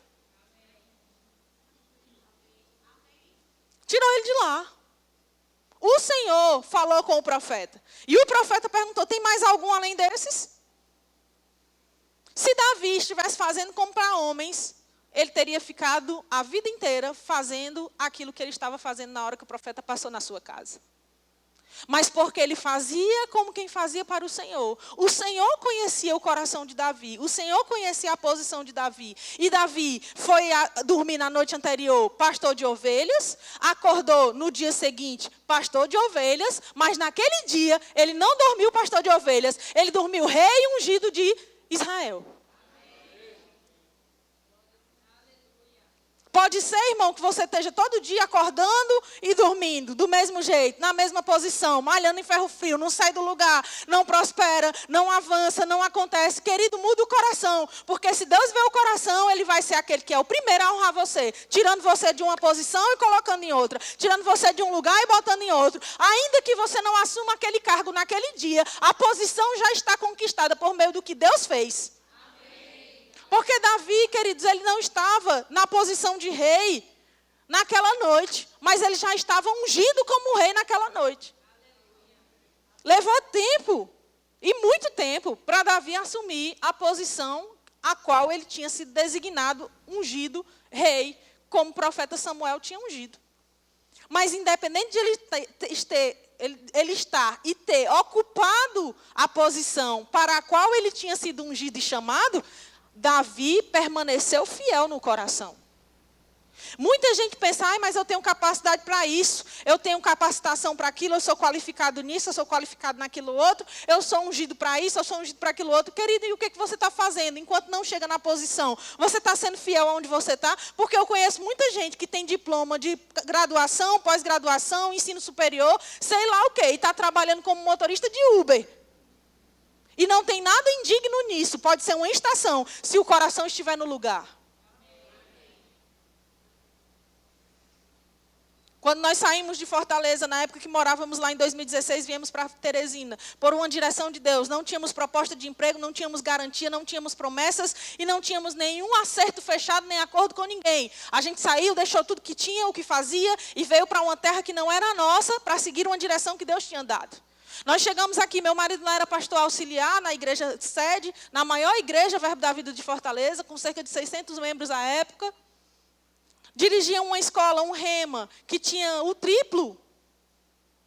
Tirou ele de lá. O Senhor falou com o profeta. E o profeta perguntou, tem mais algum além desses? Se Davi estivesse fazendo como para homens, ele teria ficado a vida inteira fazendo aquilo que ele estava fazendo na hora que o profeta passou na sua casa. Mas porque ele fazia como quem fazia para o Senhor. O Senhor conhecia o coração de Davi. O Senhor conhecia a posição de Davi. E Davi foi dormir na noite anterior, pastor de ovelhas. Acordou no dia seguinte, pastor de ovelhas. Mas naquele dia, ele não dormiu pastor de ovelhas. Ele dormiu rei ungido de Israel. Pode ser, irmão, que você esteja todo dia acordando e dormindo, do mesmo jeito, na mesma posição, malhando em ferro frio, não sai do lugar, não prospera, não avança, não acontece. Querido, muda o coração, porque se Deus vê o coração, Ele vai ser aquele que é o primeiro a honrar você, tirando você de uma posição e colocando em outra, tirando você de um lugar e botando em outro. Ainda que você não assuma aquele cargo naquele dia, a posição já está conquistada por meio do que Deus fez. Porque Davi, queridos, ele não estava na posição de rei naquela noite, mas ele já estava ungido como rei naquela noite. Levou tempo, e muito tempo, para Davi assumir a posição a qual ele tinha sido designado, ungido, rei, como o profeta Samuel tinha ungido. Mas independente de ele estar e ter ocupado a posição para a qual ele tinha sido ungido e chamado, Davi permaneceu fiel no coração. Muita gente pensa, mas eu tenho capacidade para isso, eu tenho capacitação para aquilo, eu sou qualificado nisso, eu sou qualificado naquilo outro, eu sou ungido para isso, eu sou ungido para aquilo outro. Querido, e o que você está fazendo enquanto não chega na posição? Você está sendo fiel onde você está? Porque eu conheço muita gente que tem diploma de graduação, pós-graduação, ensino superior, sei lá o quê, e está trabalhando como motorista de Uber. E não tem nada indigno nisso. Pode ser uma estação, se o coração estiver no lugar. Quando nós saímos de Fortaleza, na época que morávamos lá em 2016, viemos para Teresina, por uma direção de Deus. Não tínhamos proposta de emprego, não tínhamos garantia, não tínhamos promessas e não tínhamos nenhum acerto fechado, nem acordo com ninguém. A gente saiu, deixou tudo que tinha, o que fazia e veio para uma terra que não era nossa para seguir uma direção que Deus tinha dado. Nós chegamos aqui, meu marido lá era pastor auxiliar na igreja sede, na maior igreja Verbo da Vida de Fortaleza, com cerca de 600 membros à época. Dirigia uma escola, um rema, que tinha o triplo,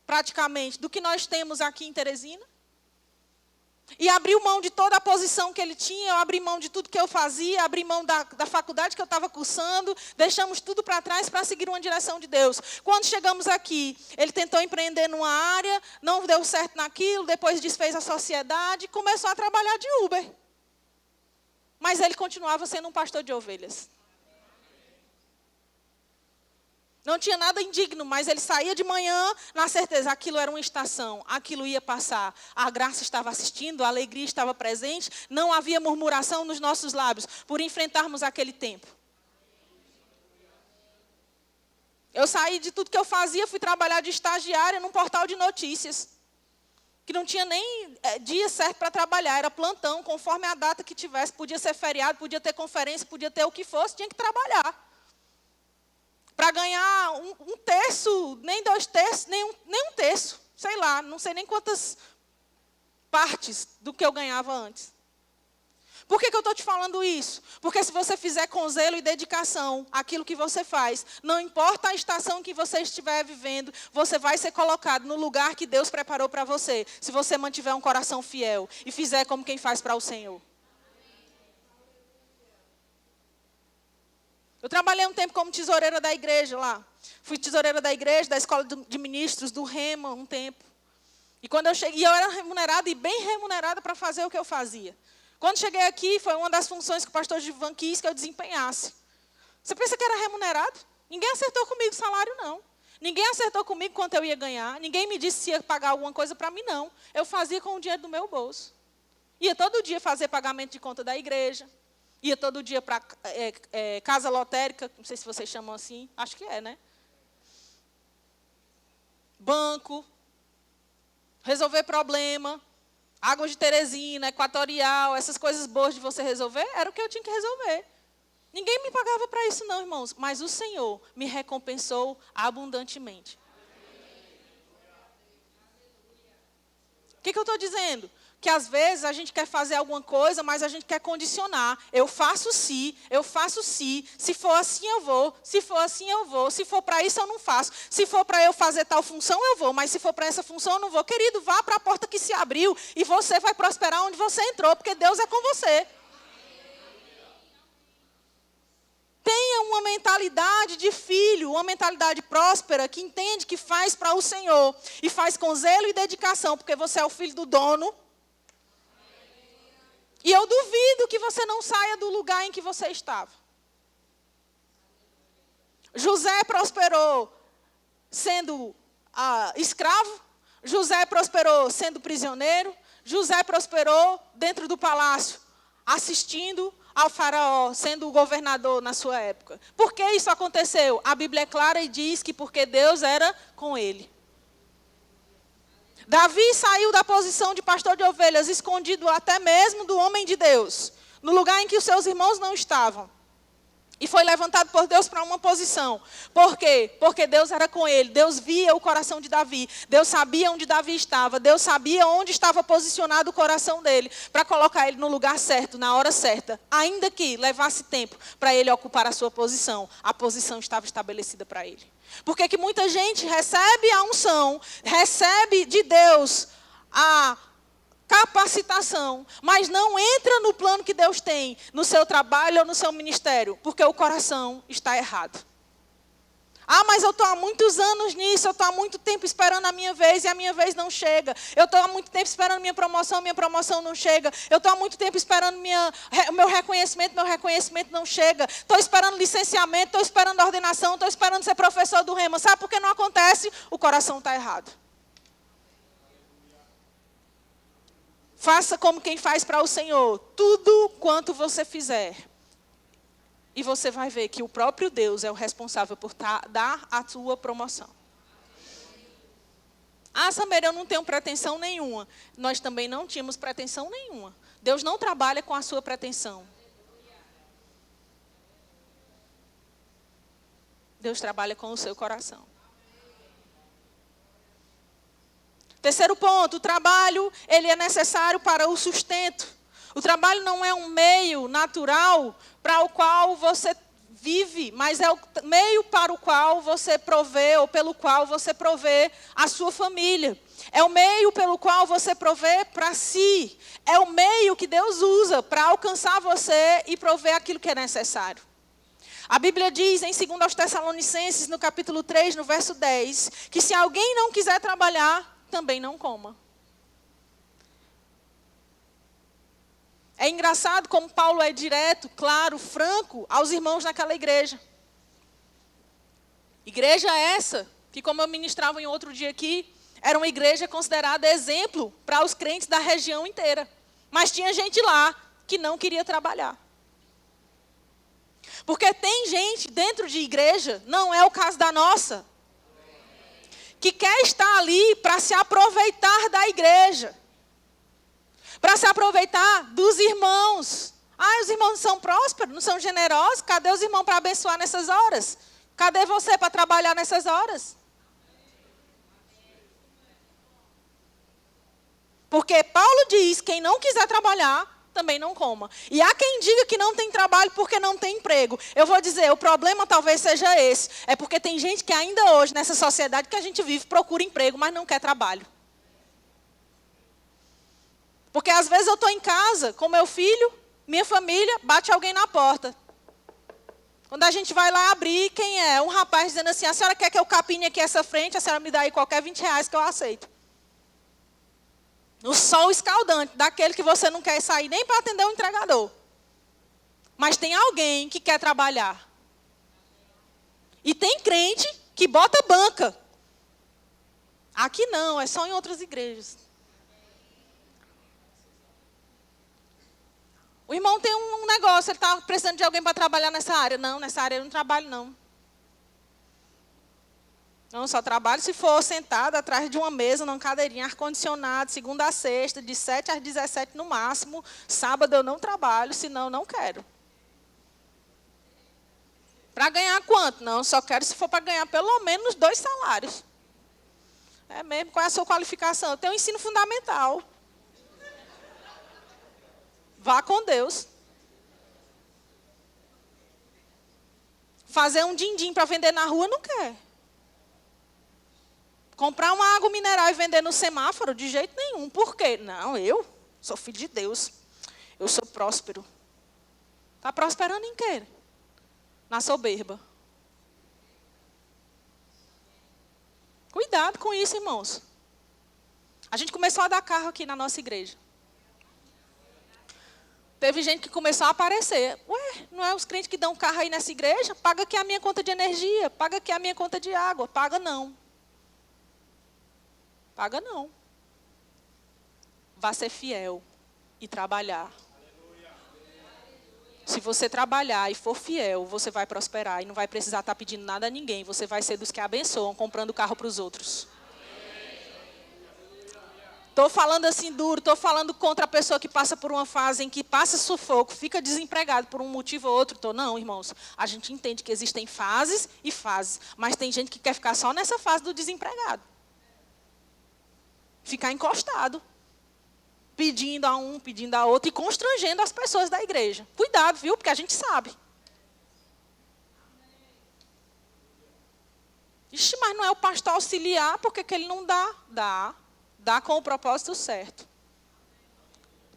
praticamente, do que nós temos aqui em Teresina. E abriu mão de toda a posição que ele tinha, eu abri mão de tudo que eu fazia, abri mão da faculdade que eu estava cursando, deixamos tudo para trás para seguir uma direção de Deus. Quando chegamos aqui, ele tentou empreender numa área, não deu certo naquilo, depois desfez a sociedade, começou a trabalhar de Uber. Mas ele continuava sendo um pastor de ovelhas. Não tinha nada indigno, mas ele saía de manhã na certeza, aquilo era uma estação, aquilo ia passar. A graça estava assistindo, a alegria estava presente, não havia murmuração nos nossos lábios por enfrentarmos aquele tempo. Eu saí de tudo que eu fazia, fui trabalhar de estagiária num portal de notícias, que não tinha nem dia certo para trabalhar, era plantão, conforme a data que tivesse, podia ser feriado, podia ter conferência, podia ter o que fosse, tinha que trabalhar. Para ganhar um terço, nem 2 terços, nem um terço, sei lá, não sei nem quantas partes do que eu ganhava antes. Por que eu estou te falando isso? Porque se você fizer com zelo e dedicação aquilo que você faz, não importa a estação que você estiver vivendo, você vai ser colocado no lugar que Deus preparou para você, se você mantiver um coração fiel e fizer como quem faz para o Senhor. Eu trabalhei um tempo como tesoureira da igreja lá. Fui tesoureira da igreja, da escola de ministros, do Rema, um tempo. E quando eu cheguei, eu era remunerada e bem remunerada para fazer o que eu fazia. Quando cheguei aqui, foi uma das funções que o pastor Givan quis que eu desempenhasse. Você pensa que era remunerado? Ninguém acertou comigo o salário, não. Ninguém acertou comigo quanto eu ia ganhar. Ninguém me disse se ia pagar alguma coisa para mim, não. Eu fazia com o dinheiro do meu bolso. Ia todo dia fazer pagamento de conta da igreja. Ia todo dia para casa lotérica, não sei se vocês chamam assim, acho que é, né? Banco, resolver problema, Água de Teresina, Equatorial, essas coisas boas de você resolver, era o que eu tinha que resolver. Ninguém me pagava para isso não, irmãos, mas o Senhor me recompensou abundantemente. O que eu estou dizendo? Que às vezes a gente quer fazer alguma coisa, mas a gente quer condicionar. Eu faço se, se for assim eu vou, se for assim eu vou, se for para isso eu não faço, se for para eu fazer tal função eu vou, mas se for para essa função eu não vou. Querido, vá para a porta que se abriu e você vai prosperar onde você entrou, porque Deus é com você. Tenha uma mentalidade de filho, uma mentalidade próspera, que entende que faz para o Senhor e faz com zelo e dedicação, porque você é o filho do dono. E eu duvido que você não saia do lugar em que você estava. José prosperou sendo escravo. José prosperou sendo prisioneiro. José prosperou dentro do palácio, assistindo ao faraó, sendo o governador na sua época. Por que isso aconteceu? A Bíblia é clara e diz que porque Deus era com ele. Davi saiu da posição de pastor de ovelhas, escondido até mesmo do homem de Deus, no lugar em que os seus irmãos não estavam. E foi levantado por Deus para uma posição. Por quê? Porque Deus era com ele. Deus via o coração de Davi. Deus sabia onde Davi estava. Deus sabia onde estava posicionado o coração dele, para colocar ele no lugar certo, na hora certa. Ainda que levasse tempo para ele ocupar a sua posição, a posição estava estabelecida para ele. Porque que muita gente recebe a unção, recebe de Deus a capacitação, mas não entra no plano que Deus tem, no seu trabalho ou no seu ministério, porque o coração está errado. Mas eu estou há muitos anos nisso, eu estou há muito tempo esperando a minha vez e a minha vez não chega. Eu estou há muito tempo esperando minha promoção não chega. Eu estou há muito tempo esperando meu reconhecimento não chega. Estou esperando licenciamento, estou esperando ordenação, estou esperando ser professor do Rema. Sabe por que não acontece? O coração está errado. Faça como quem faz para o Senhor, tudo quanto você fizer. E você vai ver que o próprio Deus é o responsável por dar a sua promoção. Sameira, eu não tenho pretensão nenhuma. Nós também não tínhamos pretensão nenhuma. Deus não trabalha com a sua pretensão. Deus trabalha com o seu coração. Terceiro ponto, o trabalho, ele é necessário para o sustento. O trabalho não é um meio natural para o qual você vive, mas é o meio para o qual você provê, ou pelo qual você provê a sua família. É o meio pelo qual você provê para si. É o meio que Deus usa para alcançar você e prover aquilo que é necessário. A Bíblia diz em 2 Tessalonicenses, no capítulo 3, no verso 10, que se alguém não quiser trabalhar, também não coma. É engraçado como Paulo é direto, claro, franco aos irmãos naquela igreja. Igreja essa, que como eu ministrava em outro dia aqui, era uma igreja considerada exemplo para os crentes da região inteira. Mas tinha gente lá que não queria trabalhar. Porque tem gente dentro de igreja, não é o caso da nossa, que quer estar ali para se aproveitar da igreja. Para se aproveitar dos irmãos. Os irmãos não são prósperos, não são generosos. Cadê os irmãos para abençoar nessas horas? Cadê você para trabalhar nessas horas? Porque Paulo diz, quem não quiser trabalhar, também não coma. E há quem diga que não tem trabalho porque não tem emprego. Eu vou dizer, o problema talvez seja esse. É porque tem gente que ainda hoje, nessa sociedade que a gente vive, procura emprego, mas não quer trabalho. Porque às vezes eu estou em casa com meu filho, minha família, bate alguém na porta. Quando a gente vai lá abrir, quem é? Um rapaz dizendo assim, a senhora quer que eu capine aqui essa frente? A senhora me dá aí qualquer R$20 que eu aceito. No sol escaldante, daquele que você não quer sair nem para atender o entregador. Mas tem alguém que quer trabalhar. E tem crente que bota banca. Aqui não, é só em outras igrejas. O irmão tem um negócio, ele está precisando de alguém para trabalhar nessa área. Não, nessa área eu não trabalho, não. Não, só trabalho se for sentado atrás de uma mesa, numa cadeirinha, ar-condicionado, segunda a sexta, de 7 às 17 no máximo. Sábado eu não trabalho, senão eu não quero. Para ganhar quanto? Não, só quero se for para ganhar pelo menos 2 salários. É mesmo, qual é a sua qualificação? Eu tenho ensino fundamental. Vá com Deus. Fazer um din-din para vender na rua, não quer. Comprar uma água mineral e vender no semáforo, de jeito nenhum. Por quê? Não, eu sou filho de Deus. Eu sou próspero. Está prosperando em quê? Na soberba. Cuidado com isso, irmãos. A gente começou a dar carro aqui na nossa igreja. Teve gente que começou a aparecer. Ué, não é os crentes que dão carro aí nessa igreja? Paga aqui a minha conta de energia, paga aqui a minha conta de água. Paga não. Paga não. Vá ser fiel e trabalhar. Se você trabalhar e for fiel, você vai prosperar e não vai precisar estar pedindo nada a ninguém. Você vai ser dos que abençoam, comprando carro para os outros. Estou falando assim duro, estou falando contra a pessoa que passa por uma fase em que passa sufoco, fica desempregado por um motivo ou outro. Não, irmãos, a gente entende que existem fases e fases, mas tem gente que quer ficar só nessa fase do desempregado. Ficar encostado, pedindo a um, pedindo a outro e constrangendo as pessoas da igreja. Cuidado, viu? Porque a gente sabe. Ixi, mas não é o pastor auxiliar, por que ele não dá? Dá. Dá com o propósito certo.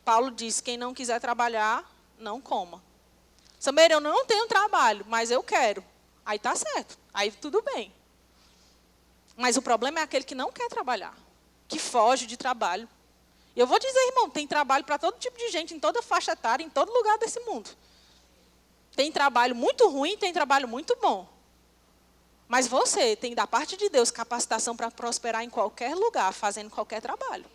Paulo diz, quem não quiser trabalhar, não coma. Sameira, eu não tenho trabalho, mas eu quero. Aí está certo, aí tudo bem. Mas o problema é aquele que não quer trabalhar, que foge de trabalho. E eu vou dizer, irmão, tem trabalho para todo tipo de gente, em toda faixa etária, em todo lugar desse mundo. Tem trabalho muito ruim, tem trabalho muito bom. Mas você tem, da parte de Deus, capacitação para prosperar em qualquer lugar, fazendo qualquer trabalho.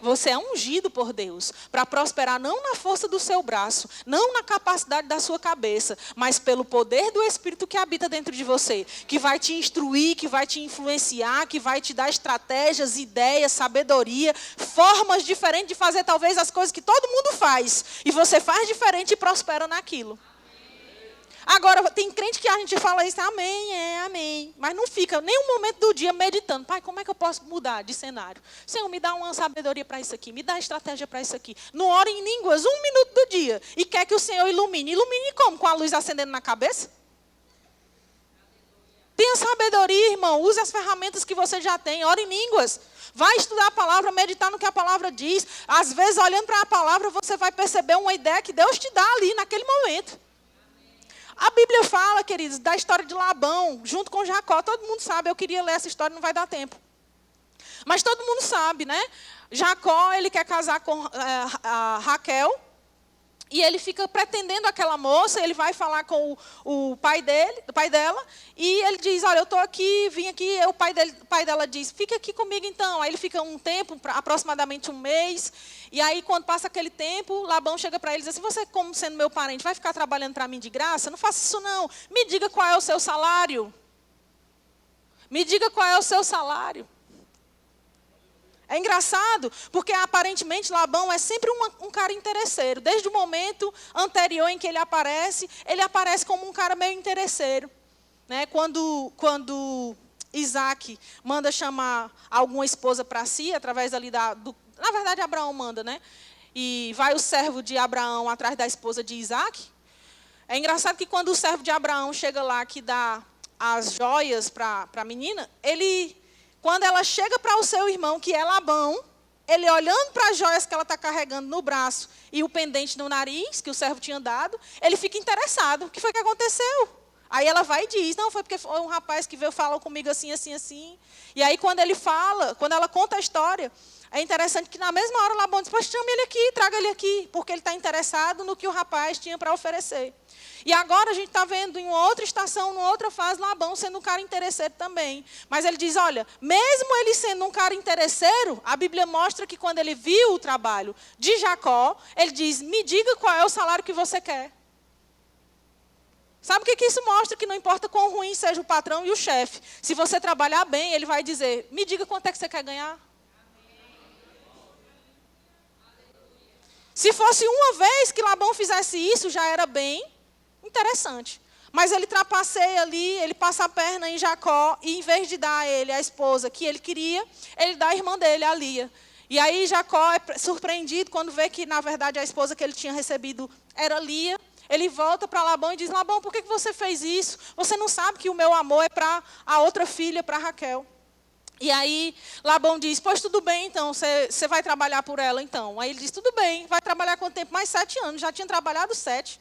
Você é ungido por Deus para prosperar não na força do seu braço, não na capacidade da sua cabeça, mas pelo poder do Espírito que habita dentro de você, que vai te instruir, que vai te influenciar, que vai te dar estratégias, ideias, sabedoria, formas diferentes de fazer talvez as coisas que todo mundo faz. E você faz diferente e prospera naquilo. Agora, tem crente que a gente fala isso, amém, amém. Mas não fica nenhum momento do dia meditando. Pai, como é que eu posso mudar de cenário? Senhor, me dá uma sabedoria para isso aqui, me dá estratégia para isso aqui. Não ora em línguas 1 minuto do dia. E quer que o Senhor ilumine. Ilumine como? Com a luz acendendo na cabeça? Tenha sabedoria, irmão. Use as ferramentas que você já tem. Ora em línguas. Vai estudar a palavra, meditar no que a palavra diz. Às vezes, olhando para a palavra, você vai perceber uma ideia que Deus te dá ali, naquele momento. A Bíblia fala, queridos, da história de Labão, junto com Jacó. Todo mundo sabe, eu queria ler essa história, não vai dar tempo. Mas todo mundo sabe, né? Jacó, ele quer casar com a Raquel. E ele fica pretendendo aquela moça, ele vai falar com o pai dela, e ele diz, olha, eu estou aqui, vim aqui, o pai dela diz, fica aqui comigo então. Aí ele fica um tempo, aproximadamente um mês, e aí quando passa aquele tempo, Labão chega para ele e diz assim, você como sendo meu parente, vai ficar trabalhando para mim de graça? Não faça isso não, me diga qual é o seu salário. Me diga qual é o seu salário. É engraçado, porque aparentemente Labão é sempre um cara interesseiro. Desde o momento anterior em que ele aparece como um cara meio interesseiro. Né? Quando Isaac manda chamar alguma esposa para si, através ali na verdade Abraão manda, né? E vai o servo de Abraão atrás da esposa de Isaac. É engraçado que quando o servo de Abraão chega lá, que dá as joias para a menina, quando ela chega para o seu irmão, que é Labão, ele olhando para as joias que ela está carregando no braço e o pendente no nariz, que o servo tinha dado, ele fica interessado. O que foi que aconteceu? Aí ela vai e diz, não, foi porque foi um rapaz que veio falar comigo assim, assim, assim. E aí quando ela conta a história, é interessante que na mesma hora Labão diz, pois chame ele aqui, traga ele aqui, porque ele está interessado no que o rapaz tinha para oferecer. E agora a gente está vendo em uma outra estação, numa outra fase, Labão sendo um cara interesseiro também. Mas ele diz, olha, mesmo ele sendo um cara interesseiro, a Bíblia mostra que quando ele viu o trabalho de Jacó, ele diz, me diga qual é o salário que você quer. Sabe o que isso mostra? Que não importa quão ruim seja o patrão e o chefe. Se você trabalhar bem, ele vai dizer, me diga quanto é que você quer ganhar. Se fosse uma vez que Labão fizesse isso, já era bem interessante. Mas ele trapaceia ali, ele passa a perna em Jacó, e em vez de dar a ele a esposa que ele queria, ele dá a irmã dele, a Lia. E aí Jacó é surpreendido quando vê que, na verdade, a esposa que ele tinha recebido era Lia. Ele volta para Labão e diz, Labão, por que você fez isso? Você não sabe que o meu amor é para a outra filha, para Raquel. E aí Labão diz, pois tudo bem, então, você vai trabalhar por ela, então. Aí ele diz, tudo bem, vai trabalhar quanto tempo? Mais 7 anos, já tinha trabalhado 7.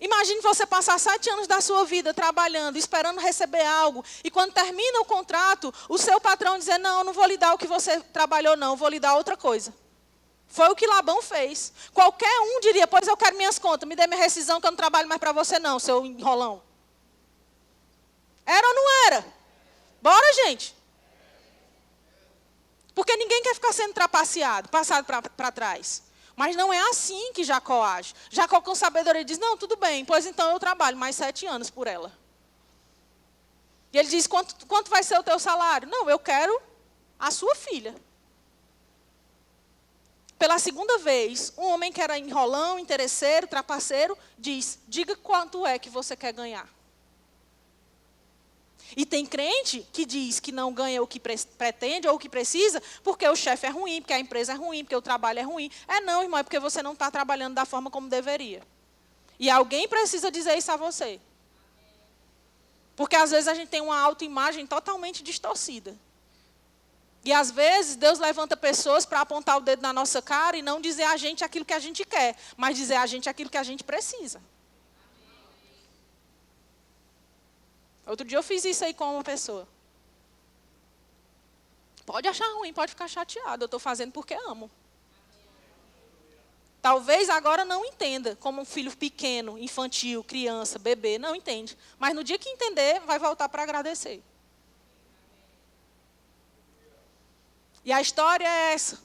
Imagine você passar 7 anos da sua vida trabalhando, esperando receber algo, e quando termina o contrato, o seu patrão dizer, não, não vou lhe dar o que você trabalhou, não, vou lhe dar outra coisa. Foi o que Labão fez. Qualquer um diria, pois eu quero minhas contas, me dê minha rescisão que eu não trabalho mais para você não, seu enrolão. Era ou não era? Bora, gente. Porque ninguém quer ficar sendo trapaceado, passado para trás. Mas não é assim que Jacó age. Jacó, com sabedoria, diz, não, tudo bem, pois então eu trabalho mais 7 anos por ela. E ele diz, quanto vai ser o teu salário? Não, eu quero a sua filha. Pela segunda vez, um homem que era enrolão, interesseiro, trapaceiro, diz, diga quanto é que você quer ganhar. E tem crente que diz que não ganha o que pretende ou o que precisa, porque o chefe é ruim, porque a empresa é ruim, porque o trabalho é ruim. Não, irmão, é porque você não está trabalhando da forma como deveria. E alguém precisa dizer isso a você. Porque às vezes a gente tem uma autoimagem totalmente distorcida. E às vezes Deus levanta pessoas para apontar o dedo na nossa cara e não dizer a gente aquilo que a gente quer, mas dizer a gente aquilo que a gente precisa. Outro dia eu fiz isso aí com uma pessoa. Pode achar ruim, pode ficar chateado. Eu estou fazendo porque amo. Talvez agora não entenda, como um filho pequeno, infantil, criança, bebê, não entende. Mas no dia que entender, vai voltar para agradecer. E a história é essa.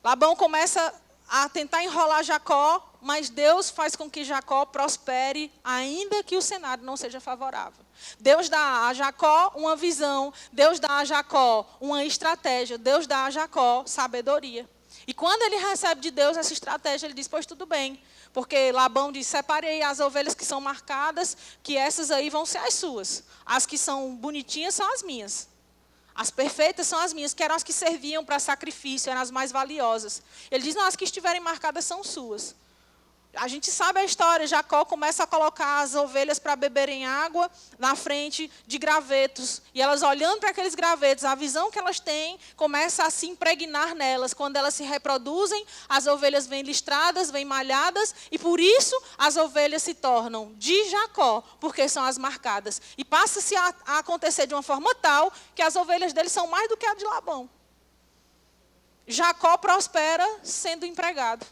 Labão começa a tentar enrolar Jacó, mas Deus faz com que Jacó prospere, ainda que o cenário não seja favorável. Deus dá a Jacó uma visão, Deus dá a Jacó uma estratégia, Deus dá a Jacó sabedoria. E quando ele recebe de Deus essa estratégia, ele diz, pois tudo bem. Porque Labão diz, separei as ovelhas que são marcadas, que essas aí vão ser as suas. As que são bonitinhas são as minhas. As perfeitas são as minhas, que eram as que serviam para sacrifício, eram as mais valiosas. Ele diz, não, as que estiverem marcadas são suas. A gente sabe a história, Jacó começa a colocar as ovelhas para beberem água na frente de gravetos. E elas olhando para aqueles gravetos, a visão que elas têm começa a se impregnar nelas. Quando elas se reproduzem, as ovelhas vêm listradas, vêm malhadas, e por isso as ovelhas se tornam de Jacó, porque são as marcadas. E passa-se a acontecer de uma forma tal que as ovelhas dele são mais do que a de Labão. Jacó prospera sendo empregado.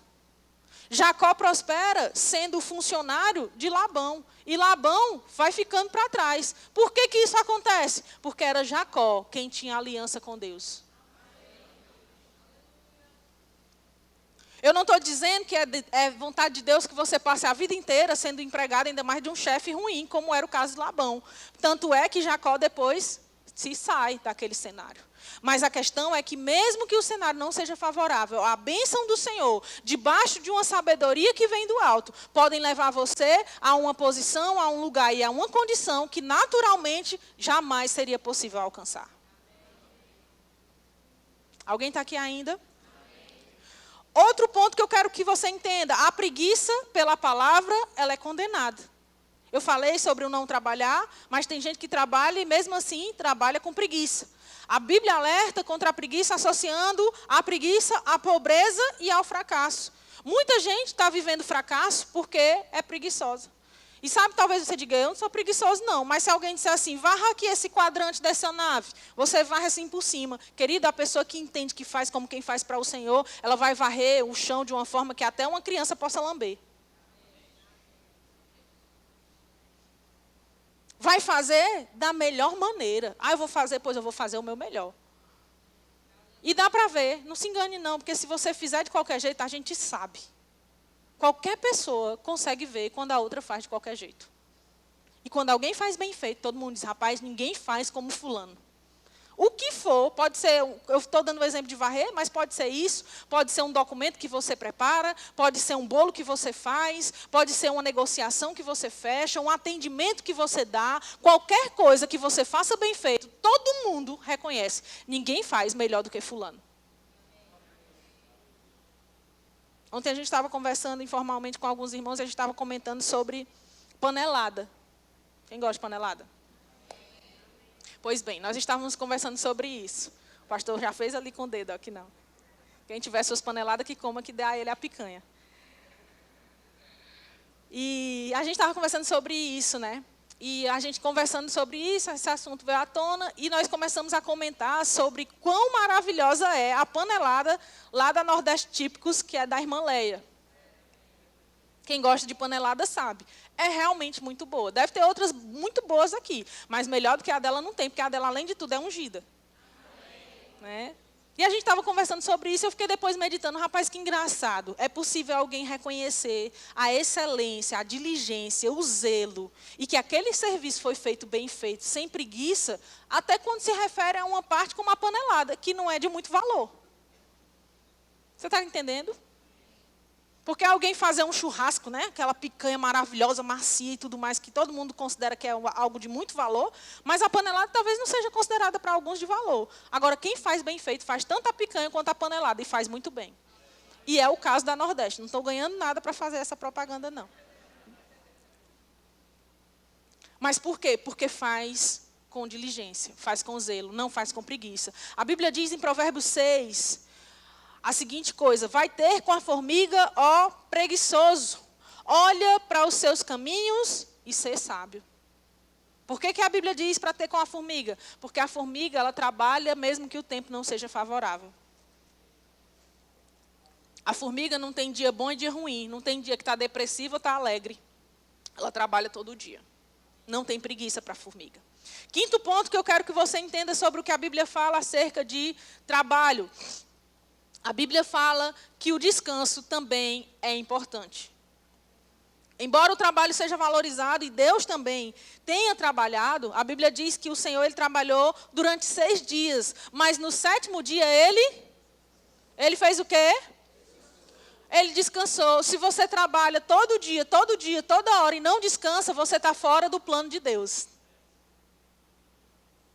Jacó prospera sendo funcionário de Labão. E Labão vai ficando para trás. Por que isso acontece? Porque era Jacó quem tinha aliança com Deus. Eu não estou dizendo que é vontade de Deus que você passe a vida inteira sendo empregado, ainda mais de um chefe ruim, como era o caso de Labão. Tanto é que Jacó depois se sai daquele cenário. Mas a questão é que mesmo que o cenário não seja favorável, a bênção do Senhor, debaixo de uma sabedoria que vem do alto, podem levar você a uma posição, a um lugar e a uma condição que naturalmente jamais seria possível alcançar. Alguém está aqui ainda? Outro ponto que eu quero que você entenda, a preguiça pela palavra, ela é condenada. Eu falei sobre o não trabalhar, mas tem gente que trabalha e mesmo assim trabalha com preguiça. A Bíblia alerta contra a preguiça, associando a preguiça à pobreza e ao fracasso. Muita gente está vivendo fracasso porque é preguiçosa. E sabe, talvez você diga, eu não sou preguiçoso não, mas se alguém disser assim, varra aqui esse quadrante dessa nave, você varre assim por cima. Querida, a pessoa que entende que faz como quem faz para o Senhor, ela vai varrer o chão de uma forma que até uma criança possa lamber. Vai fazer da melhor maneira. Ah, eu vou fazer, pois eu vou fazer o meu melhor. E dá para ver, não se engane não, porque se você fizer de qualquer jeito, a gente sabe. Qualquer pessoa consegue ver quando a outra faz de qualquer jeito. E quando alguém faz bem feito, todo mundo diz, rapaz, ninguém faz como fulano. O que for, pode ser, eu estou dando o exemplo de varrer, mas pode ser isso, pode ser um documento que você prepara, pode ser um bolo que você faz, pode ser uma negociação que você fecha, um atendimento que você dá, qualquer coisa que você faça bem feito, todo mundo reconhece. Ninguém faz melhor do que fulano. Ontem a gente estava conversando informalmente com alguns irmãos e a gente estava comentando sobre panelada. Quem gosta de panelada? Pois bem, nós estávamos conversando sobre isso. O pastor já fez ali com o dedo, aqui não. Quem tiver suas paneladas, que coma, que dê a ele a picanha. E a gente estava conversando sobre isso, né? E a gente conversando sobre isso, esse assunto veio à tona, e nós começamos a comentar sobre quão maravilhosa é a panelada lá da Nordeste Típicos, que é da irmã Leia. Quem gosta de panelada sabe. É realmente muito boa. Deve ter outras muito boas aqui, mas melhor do que a dela não tem, porque a dela, além de tudo, é ungida. Né? E a gente estava conversando sobre isso, e eu fiquei depois meditando, rapaz, que engraçado. É possível alguém reconhecer a excelência, a diligência, o zelo, e que aquele serviço foi feito bem feito, sem preguiça, até quando se refere a uma parte como a panelada, que não é de muito valor. Você está entendendo? Porque alguém fazer um churrasco, né? Aquela picanha maravilhosa, macia e tudo mais, que todo mundo considera que é algo de muito valor, mas a panelada talvez não seja considerada para alguns de valor. Agora, quem faz bem feito, faz tanto a picanha quanto a panelada, e faz muito bem. E é o caso da Nordeste. Não estou ganhando nada para fazer essa propaganda, não. Mas por quê? Porque faz com diligência, faz com zelo, não faz com preguiça. A Bíblia diz em Provérbios 6... a seguinte coisa, vai ter com a formiga, ó preguiçoso, olha para os seus caminhos e ser sábio. Por que a Bíblia diz para ter com a formiga? Porque a formiga, ela trabalha mesmo que o tempo não seja favorável. A formiga não tem dia bom e dia ruim, não tem dia que está depressiva ou está alegre. Ela trabalha todo dia. Não tem preguiça para a formiga. Quinto ponto que eu quero que você entenda sobre o que a Bíblia fala acerca de trabalho. A Bíblia fala que o descanso também é importante. Embora o trabalho seja valorizado e Deus também tenha trabalhado, a Bíblia diz que o Senhor ele trabalhou durante 6 dias, mas no 7º dia ele fez o quê? Ele descansou. Se você trabalha todo dia, toda hora e não descansa, você está fora do plano de Deus.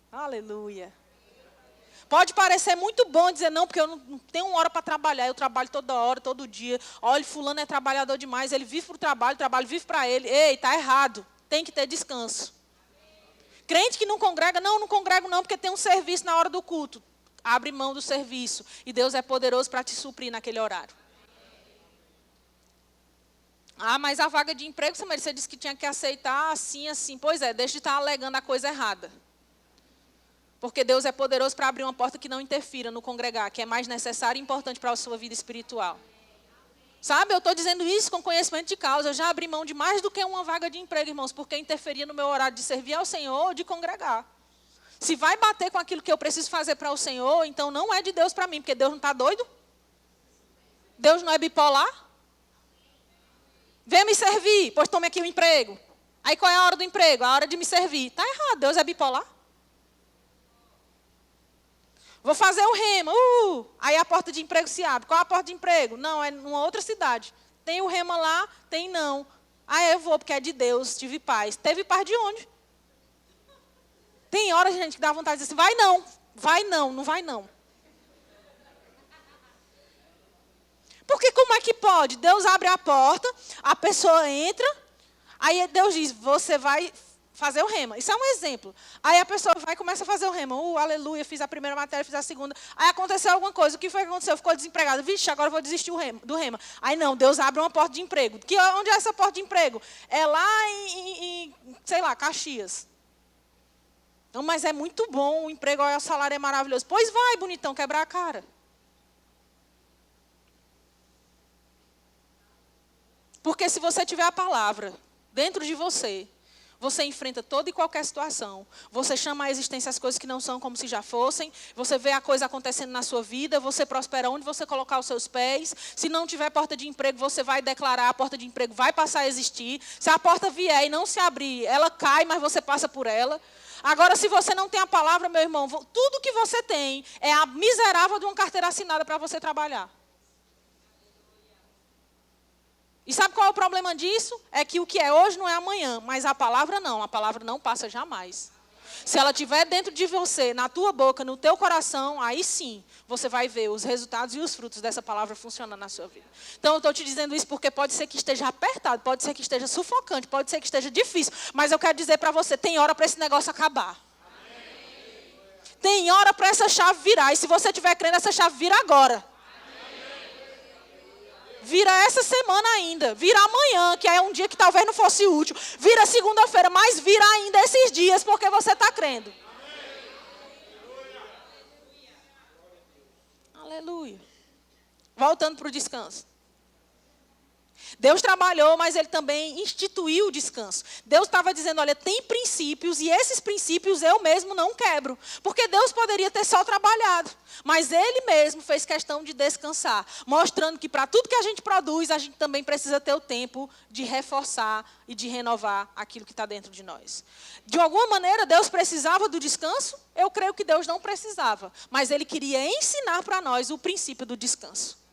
Aleluia. Pode parecer muito bom dizer, não, porque eu não tenho 1 hora para trabalhar, eu trabalho toda hora, todo dia. Olha, fulano é trabalhador demais, ele vive para o trabalho vive para ele. Ei, está errado, tem que ter descanso. Crente que não congrega, não congrego não, porque tem um serviço na hora do culto. Abre mão do serviço, e Deus é poderoso para te suprir naquele horário. Ah, mas a vaga de emprego, você disse que tinha que aceitar assim. Pois é, deixa de estar alegando a coisa errada. Porque Deus é poderoso para abrir uma porta que não interfira no congregar, que é mais necessário e importante para a sua vida espiritual. Sabe, eu estou dizendo isso com conhecimento de causa. Eu já abri mão de mais do que uma vaga de emprego, irmãos, porque interferia no meu horário de servir ao Senhor ou de congregar. Se vai bater com aquilo que eu preciso fazer para o Senhor, então não é de Deus para mim, porque Deus não está doido? Deus não é bipolar? Vem me servir, pois tome aqui o emprego. Aí qual é a hora do emprego? A hora de me servir. Está errado, Deus é bipolar? Vou fazer o rema. Aí a porta de emprego se abre. Qual é a porta de emprego? Não, é numa outra cidade. Tem o rema lá? Tem não. Eu vou porque é de Deus, tive paz. Teve paz de onde? Tem horas, gente, que dá vontade de dizer assim, vai não, não vai não. Porque como é que pode? Deus abre a porta, a pessoa entra, aí Deus diz, você vai fazer o rema. Isso é um exemplo. Aí a pessoa vai e começa a fazer o rema. Aleluia, fiz a primeira matéria, fiz a segunda. Aí aconteceu alguma coisa. O que foi que aconteceu? Ficou desempregado. Vixe, agora eu vou desistir do rema. Aí não, Deus abre uma porta de emprego. Onde é essa porta de emprego? É lá em sei lá, Caxias. Não, mas é muito bom o emprego, o salário é maravilhoso. Pois vai, bonitão, quebrar a cara. Porque se você tiver a palavra dentro de você, você enfrenta toda e qualquer situação. Você chama à existência as coisas que não são como se já fossem. Você vê a coisa acontecendo na sua vida. Você prospera onde você colocar os seus pés. Se não tiver porta de emprego, você vai declarar. A porta de emprego vai passar a existir. Se a porta vier e não se abrir, ela cai, mas você passa por ela. Agora, se você não tem a palavra, meu irmão, tudo que você tem é a miserável de uma carteira assinada para você trabalhar. E sabe qual é o problema disso? É que o que é hoje não é amanhã, mas a palavra não passa jamais. Se ela estiver dentro de você, na tua boca, no teu coração, aí sim, você vai ver os resultados e os frutos dessa palavra funcionando na sua vida. Então, eu estou te dizendo isso porque pode ser que esteja apertado, pode ser que esteja sufocante, pode ser que esteja difícil, mas eu quero dizer para você, tem hora para esse negócio acabar. Tem hora para essa chave virar, e se você estiver crendo, essa chave vira agora. Vira essa semana ainda, vira amanhã, que é um dia que talvez não fosse útil. Vira segunda-feira, mas vira ainda esses dias, porque você está crendo. Aleluia. Voltando para o descanso. Deus trabalhou, mas Ele também instituiu o descanso. Deus estava dizendo, olha, tem princípios e esses princípios eu mesmo não quebro. Porque Deus poderia ter só trabalhado, mas Ele mesmo fez questão de descansar. Mostrando que para tudo que a gente produz, a gente também precisa ter o tempo de reforçar e de renovar aquilo que está dentro de nós. De alguma maneira, Deus precisava do descanso? Eu creio que Deus não precisava. Mas Ele queria ensinar para nós o princípio do descanso.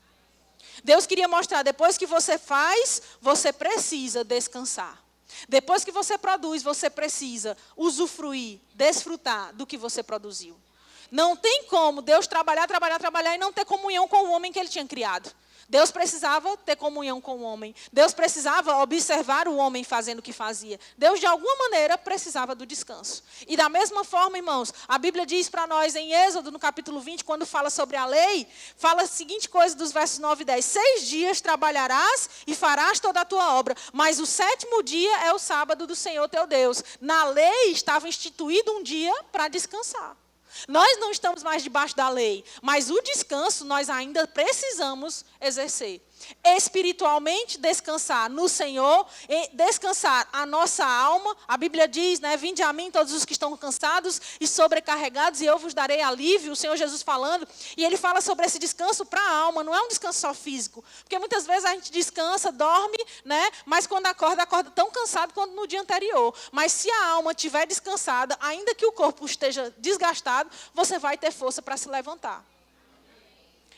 Deus queria mostrar, depois que você faz, você precisa descansar. Depois que você produz, você precisa usufruir, desfrutar do que você produziu. Não tem como Deus trabalhar e não ter comunhão com o homem que Ele tinha criado. Deus precisava ter comunhão com o homem. Deus precisava observar o homem fazendo o que fazia. Deus, de alguma maneira, precisava do descanso. E da mesma forma, irmãos, a Bíblia diz para nós em Êxodo, no capítulo 20, quando fala sobre a lei, fala a seguinte coisa dos versos 9 e 10. 6 dias trabalharás e farás toda a tua obra, mas o 7º dia é o sábado do Senhor teu Deus. Na lei estava instituído um dia para descansar. Nós não estamos mais debaixo da lei, mas o descanso nós ainda precisamos exercer. Espiritualmente descansar no Senhor, descansar a nossa alma. A Bíblia diz, né, vinde a mim todos os que estão cansados e sobrecarregados e eu vos darei alívio. O Senhor Jesus falando, e Ele fala sobre esse descanso para a alma, não é um descanso só físico. Porque muitas vezes a gente descansa, dorme, né, mas quando acorda tão cansado quanto no dia anterior. Mas se a alma estiver descansada, ainda que o corpo esteja desgastado, você vai ter força para se levantar.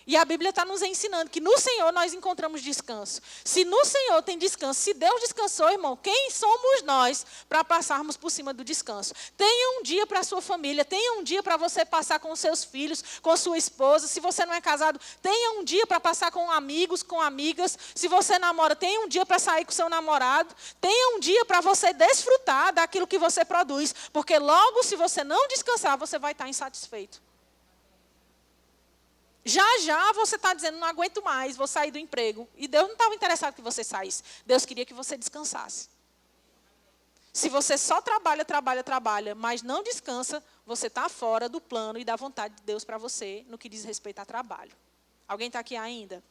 E a Bíblia está nos ensinando que no Senhor nós encontramos descanso. Se no Senhor tem descanso, se Deus descansou, irmão, quem somos nós para passarmos por cima do descanso? Tenha um dia para a sua família, tenha um dia para você passar com os seus filhos, com sua esposa. Se você não é casado, tenha um dia para passar com amigos, com amigas. Se você namora, tenha um dia para sair com seu namorado. Tenha um dia para você desfrutar daquilo que você produz. Porque logo, se você não descansar, você vai estar insatisfeito. Já você está dizendo, não aguento mais, vou sair do emprego. E Deus não estava interessado que você saísse. Deus queria que você descansasse. Se você só trabalha, mas não descansa, você está fora do plano e da vontade de Deus para você no que diz respeito a trabalho. Alguém está aqui ainda?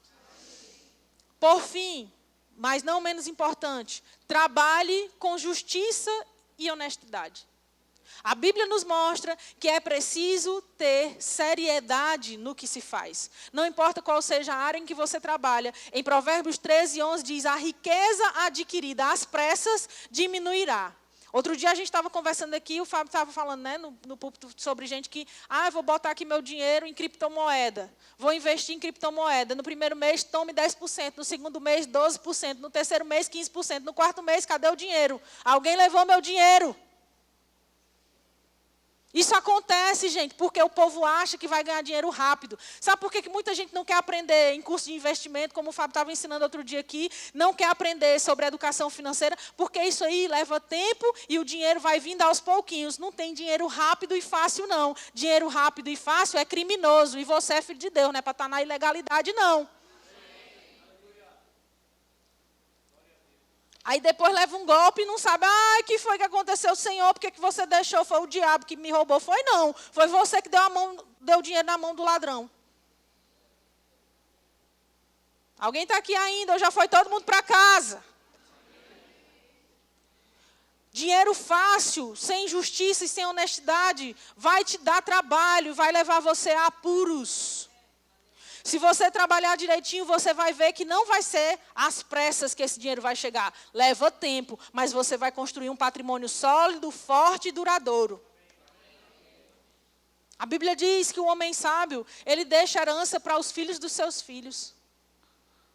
Por fim, mas não menos importante, trabalhe com justiça e honestidade. A Bíblia nos mostra que é preciso ter seriedade no que se faz. Não importa qual seja a área em que você trabalha. Em Provérbios 13:11 diz, a riqueza adquirida às pressas diminuirá. Outro dia a gente estava conversando aqui, o Fábio estava falando, né, no púlpito sobre gente que, eu vou botar aqui meu dinheiro em criptomoeda, vou investir em criptomoeda. No primeiro mês, tome 10%, no segundo mês, 12%, no terceiro mês, 15%, no quarto mês, cadê o dinheiro? Alguém levou meu dinheiro. Isso acontece, gente, porque o povo acha que vai ganhar dinheiro rápido. Sabe por que muita gente não quer aprender em curso de investimento, como o Fábio estava ensinando outro dia aqui, não quer aprender sobre educação financeira, porque isso aí leva tempo e o dinheiro vai vindo aos pouquinhos. Não tem dinheiro rápido e fácil, não. Dinheiro rápido e fácil é criminoso, e você é filho de Deus, não é para estar na ilegalidade, não. Aí depois leva um golpe e não sabe, o que foi que aconteceu, Senhor, por que você deixou? Foi o diabo que me roubou? Foi não, foi você que deu o dinheiro na mão do ladrão. Alguém está aqui ainda ou já foi todo mundo para casa? Dinheiro fácil, sem justiça e sem honestidade, vai te dar trabalho, vai levar você a apuros. Se você trabalhar direitinho, você vai ver que não vai ser às pressas que esse dinheiro vai chegar. Leva tempo, mas você vai construir um patrimônio sólido, forte e duradouro. A Bíblia diz que o homem sábio, ele deixa herança para os filhos dos seus filhos.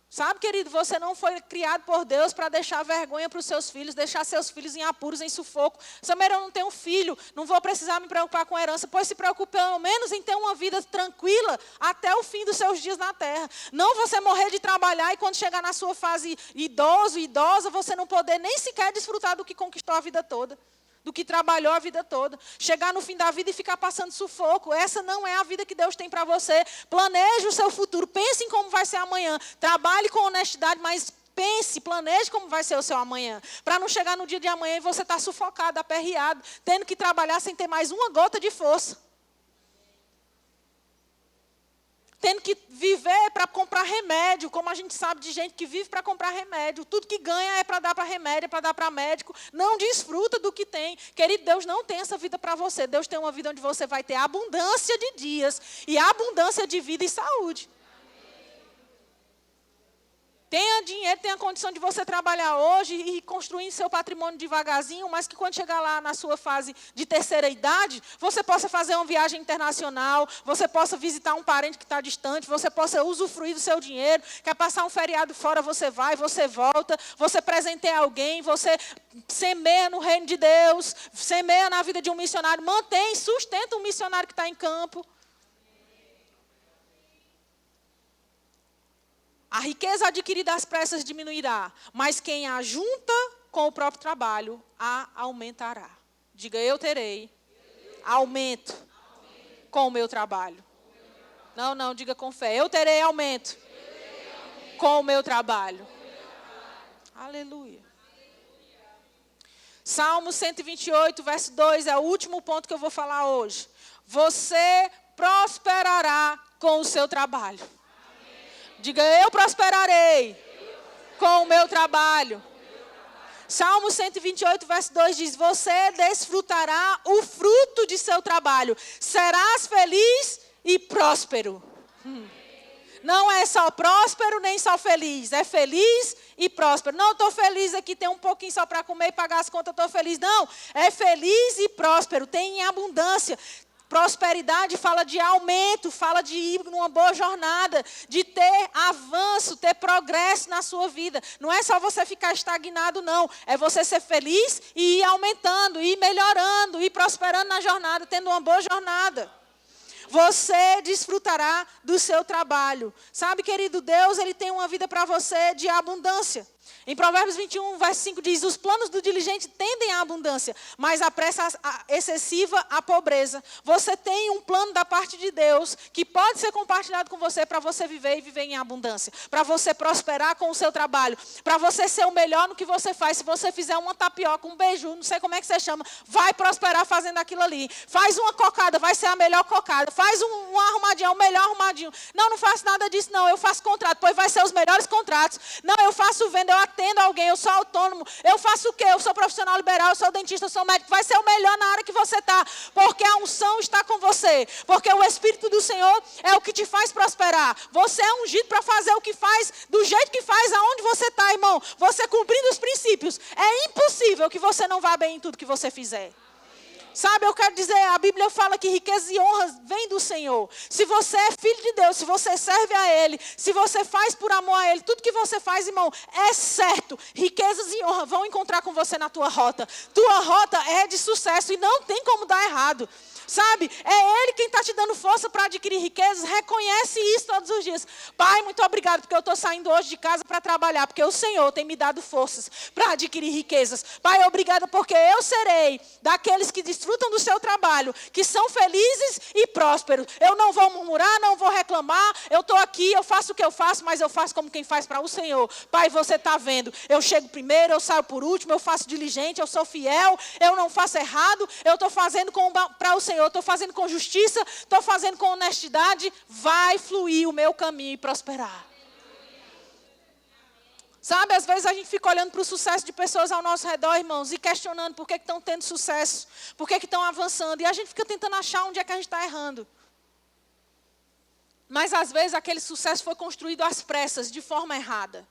Sabe, querido, você não foi criado por Deus para deixar vergonha para os seus filhos, deixar seus filhos em apuros, em sufoco. Samer, eu não tenho filho, não vou precisar me preocupar com a herança, pois se preocupe pelo menos em ter uma vida tranquila até o fim dos seus dias na terra. Não você morrer de trabalhar e quando chegar na sua fase idosa, você não poder nem sequer desfrutar do que conquistou a vida toda. Do que trabalhou a vida toda. Chegar no fim da vida e ficar passando sufoco. Essa não é a vida que Deus tem para você. Planeje o seu futuro. Pense em como vai ser amanhã. Trabalhe com honestidade, mas pense, planeje como vai ser o seu amanhã. Para não chegar no dia de amanhã e você estar sufocado, aperreado, tendo que trabalhar sem ter mais uma gota de força. Tendo que viver para comprar remédio, como a gente sabe de gente que vive para comprar remédio. Tudo que ganha é para dar para remédio, é para dar para médico. Não desfruta do que tem. Querido, Deus não tem essa vida para você. Deus tem uma vida onde você vai ter abundância de dias e abundância de vida e saúde. Tenha dinheiro, tenha condição de você trabalhar hoje e construir seu patrimônio devagarzinho, mas que quando chegar lá na sua fase de terceira idade, você possa fazer uma viagem internacional, você possa visitar um parente que está distante, você possa usufruir do seu dinheiro, quer passar um feriado fora, você vai, você volta, você presenteia alguém, você semeia no reino de Deus, semeia na vida de um missionário, mantém, sustenta um missionário que está em campo. A riqueza adquirida às pressas diminuirá, mas quem ajunta com o próprio trabalho, a aumentará. Diga, eu terei aumento com o meu trabalho. Não, diga com fé. Eu terei aumento com o meu trabalho. Aleluia. Salmo 128, verso 2, é o último ponto que eu vou falar hoje. Você prosperará com o seu trabalho. Diga, eu prosperarei com o meu trabalho. Salmo 128, verso 2 diz, você desfrutará o fruto de seu trabalho. Serás feliz e próspero. Não é só próspero, nem só feliz. É feliz e próspero. Não, estou feliz aqui, tem um pouquinho só para comer e pagar as contas, estou feliz. Não, é feliz e próspero, tem em abundância. Prosperidade fala de aumento, fala de ir numa boa jornada, de ter avanço, ter progresso na sua vida. Não é só você ficar estagnado, não. É você ser feliz e ir aumentando, ir melhorando, ir prosperando na jornada, tendo uma boa jornada. Você desfrutará do seu trabalho. Sabe, querido, Deus, Ele tem uma vida para você de abundância. Em Provérbios 21, verso 5 diz: os planos do diligente tendem à abundância, mas a pressa excessiva à pobreza. Você tem um plano da parte de Deus que pode ser compartilhado com você para você viver e viver em abundância. Para você prosperar com o seu trabalho. Para você ser o melhor no que você faz. Se você fizer uma tapioca, um beiju, não sei como é que você chama, vai prosperar fazendo aquilo ali. Faz uma cocada, vai ser a melhor cocada. Faz um arrumadinho, o melhor arrumadinho. Não faço nada disso, não. Eu faço contrato, pois vai ser os melhores contratos. Não, eu faço venda, eu atendo alguém, eu sou autônomo, eu faço o quê? Eu sou profissional liberal, eu sou dentista, eu sou médico. Vai ser o melhor na área que você está, porque a unção está com você, porque o Espírito do Senhor é o que te faz prosperar. Você é ungido para fazer o que faz, do jeito que faz, aonde você está, irmão. Você cumprindo os princípios, é impossível que você não vá bem em tudo que você fizer. Sabe, eu quero dizer, a Bíblia fala que riquezas e honras vêm do Senhor. Se você é filho de Deus, se você serve a Ele, se você faz por amor a Ele, tudo que você faz, irmão, é certo. Riquezas e honras vão encontrar com você na tua rota. Tua rota é de sucesso e não tem como dar errado. Sabe, é Ele quem está te dando força para adquirir riquezas. Reconhece isso todos os dias. Pai, muito obrigado, porque eu estou saindo hoje de casa para trabalhar, porque o Senhor tem me dado forças para adquirir riquezas. Pai, obrigado, porque eu serei daqueles que desfrutam do seu trabalho, que são felizes e prósperos. Eu não vou murmurar, não vou reclamar. Eu estou aqui, eu faço o que eu faço, mas eu faço como quem faz para o Senhor. Pai, você está vendo, eu chego primeiro, eu saio por último, eu faço diligente, eu sou fiel, eu não faço errado, eu estou fazendo para o Senhor. Eu estou fazendo com justiça, estou fazendo com honestidade, vai fluir o meu caminho e prosperar. Sabe, às vezes a gente fica olhando para o sucesso de pessoas ao nosso redor, irmãos, e questionando por que estão tendo sucesso, por que estão avançando, e a gente fica tentando achar onde é que a gente está errando. Mas às vezes aquele sucesso foi construído às pressas, de forma errada.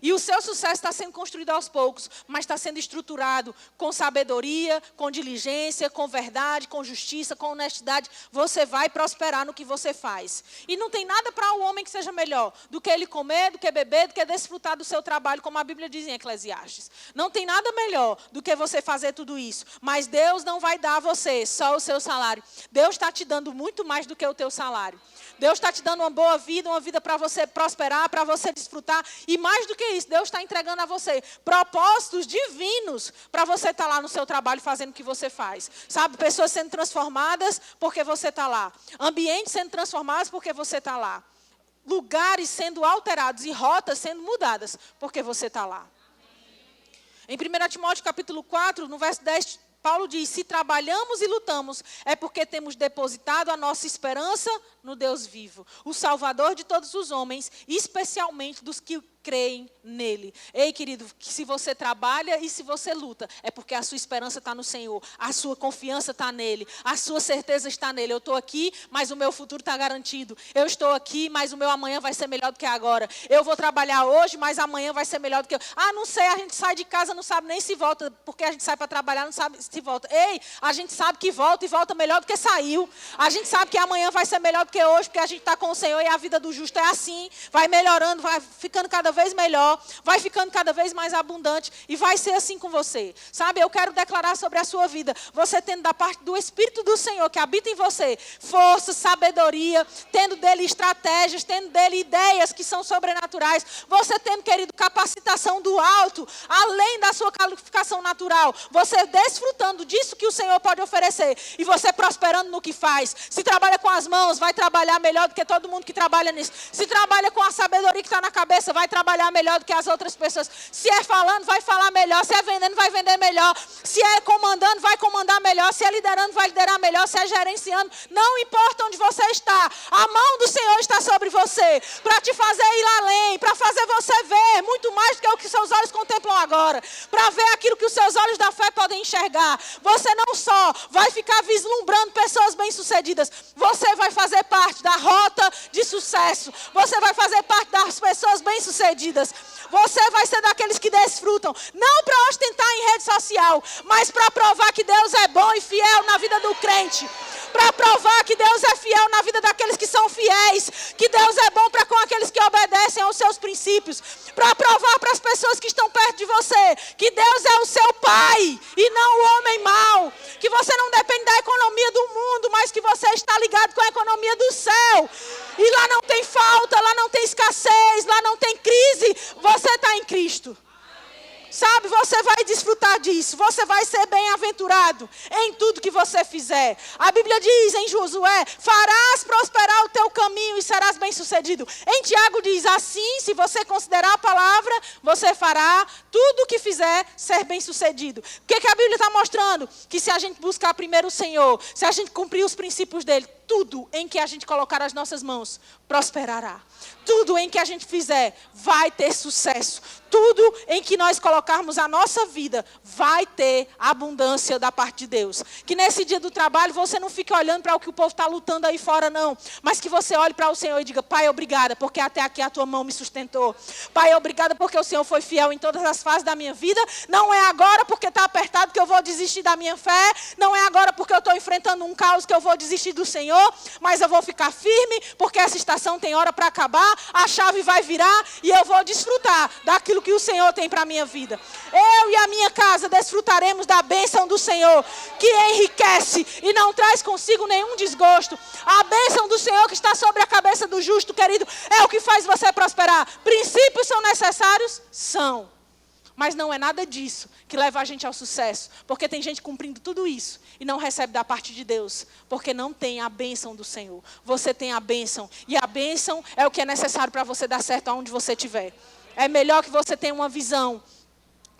E o seu sucesso está sendo construído aos poucos, mas está sendo estruturado com sabedoria, com diligência, com verdade, com justiça, com honestidade. Você vai prosperar no que você faz. E não tem nada para o homem que seja melhor do que ele comer, do que beber, do que desfrutar do seu trabalho, como a Bíblia diz em Eclesiastes. Não tem nada melhor do que você fazer tudo isso. Mas Deus não vai dar a você só o seu salário. Deus está te dando muito mais do que o teu salário. Deus está te dando uma boa vida, uma vida para você prosperar, para você desfrutar. E mais do que isso, Deus está entregando a você propósitos divinos para você estar lá no seu trabalho fazendo o que você faz. Sabe, pessoas sendo transformadas porque você está lá. Ambientes sendo transformados porque você está lá. Lugares sendo alterados e rotas sendo mudadas porque você está lá. Em 1 Timóteo capítulo 4, no verso 10, Paulo diz: se trabalhamos e lutamos, é porque temos depositado a nossa esperança no Deus vivo, o Salvador de todos os homens, especialmente dos que creem nele. Ei, querido, que se você trabalha e se você luta, é porque a sua esperança está no Senhor, a sua confiança está nele, a sua certeza está nele. Eu estou aqui, mas o meu futuro está garantido. Eu estou aqui, mas o meu amanhã vai ser melhor do que agora. Eu vou trabalhar hoje, mas amanhã vai ser melhor do que eu. Não sei, a gente sai de casa, não sabe nem se volta, porque a gente sai para trabalhar, não sabe se volta. Ei, a gente sabe que volta e volta melhor do que saiu. A gente sabe que amanhã vai ser melhor do que hoje, porque a gente está com o Senhor e a vida do justo é assim. Vai melhorando, vai ficando cada vez melhor, vai ficando cada vez mais abundante e vai ser assim com você. Sabe, eu quero declarar sobre a sua vida, você tendo da parte do Espírito do Senhor que habita em você, força, sabedoria, tendo dele estratégias, tendo dele ideias que são sobrenaturais, você tendo, querido, capacitação do alto, além da sua qualificação natural, você desfrutando disso que o Senhor pode oferecer e você prosperando no que faz. Se trabalha com as mãos, vai trabalhar melhor do que todo mundo que trabalha nisso. Se trabalha com a sabedoria que está na cabeça, vai trabalhar melhor do que as outras pessoas. Se é falando, vai falar melhor. Se é vendendo, vai vender melhor. Se é comandando, vai comandar melhor. Se é liderando, vai liderar melhor. Se é gerenciando, não importa onde você está, a mão do Senhor está sobre você, para te fazer ir além, para fazer você ver muito mais do que o que seus olhos contemplam agora, para ver aquilo que os seus olhos da fé podem enxergar. Você não só vai ficar vislumbrando pessoas bem-sucedidas, você vai fazer parte da rota de sucesso. Você vai fazer parte das pessoas bem-sucedidas. Você vai ser daqueles que desfrutam, não para ostentar em rede social, mas para provar que Deus é bom e fiel na vida do crente. Para provar que Deus é fiel na vida daqueles que são fiéis, que Deus é bom para com aqueles que obedecem aos seus princípios. Para provar para as pessoas que estão perto de você que Deus é o seu Pai e não o homem mau. Que você não depende da economia do mundo, mas que você está ligado com a economia do céu. E lá não tem falta, lá não tem escassez, lá não tem crise. Você está em Cristo. Sabe, você vai desfrutar disso. Você vai ser bem-aventurado em tudo que você fizer. A Bíblia diz em Josué: farás prosperar o teu caminho e serás bem-sucedido. Em Tiago diz assim: se você considerar a palavra, você fará tudo o que fizer ser bem-sucedido. O que a Bíblia está mostrando? Que se a gente buscar primeiro o Senhor, se a gente cumprir os princípios dele, tudo em que a gente colocar as nossas mãos prosperará. Tudo em que a gente fizer vai ter sucesso. Tudo em que nós colocarmos a nossa vida vai ter abundância da parte de Deus. Que nesse dia do trabalho você não fique olhando para o que o povo está lutando aí fora, não. Mas que você olhe para o Senhor e diga: Pai, obrigada, porque até aqui a tua mão me sustentou. Pai, obrigada porque o Senhor foi fiel em todas as fases da minha vida. Não é agora porque está apertado que eu vou desistir da minha fé. Não é agora porque eu estou enfrentando um caos que eu vou desistir do Senhor. Mas eu vou ficar firme porque essa estação tem hora para acabar. A chave vai virar e eu vou desfrutar daquilo que o Senhor tem para a minha vida. Eu e a minha casa desfrutaremos da bênção do Senhor, que enriquece e não traz consigo nenhum desgosto. A bênção do Senhor que está sobre a cabeça do justo, querido, é o que faz você prosperar. Princípios são necessários? São. Mas não é nada disso que leva a gente ao sucesso. Porque tem gente cumprindo tudo isso e não recebe da parte de Deus. Porque não tem a bênção do Senhor. Você tem a bênção. E a bênção é o que é necessário para você dar certo aonde você estiver. É melhor que você tenha uma visão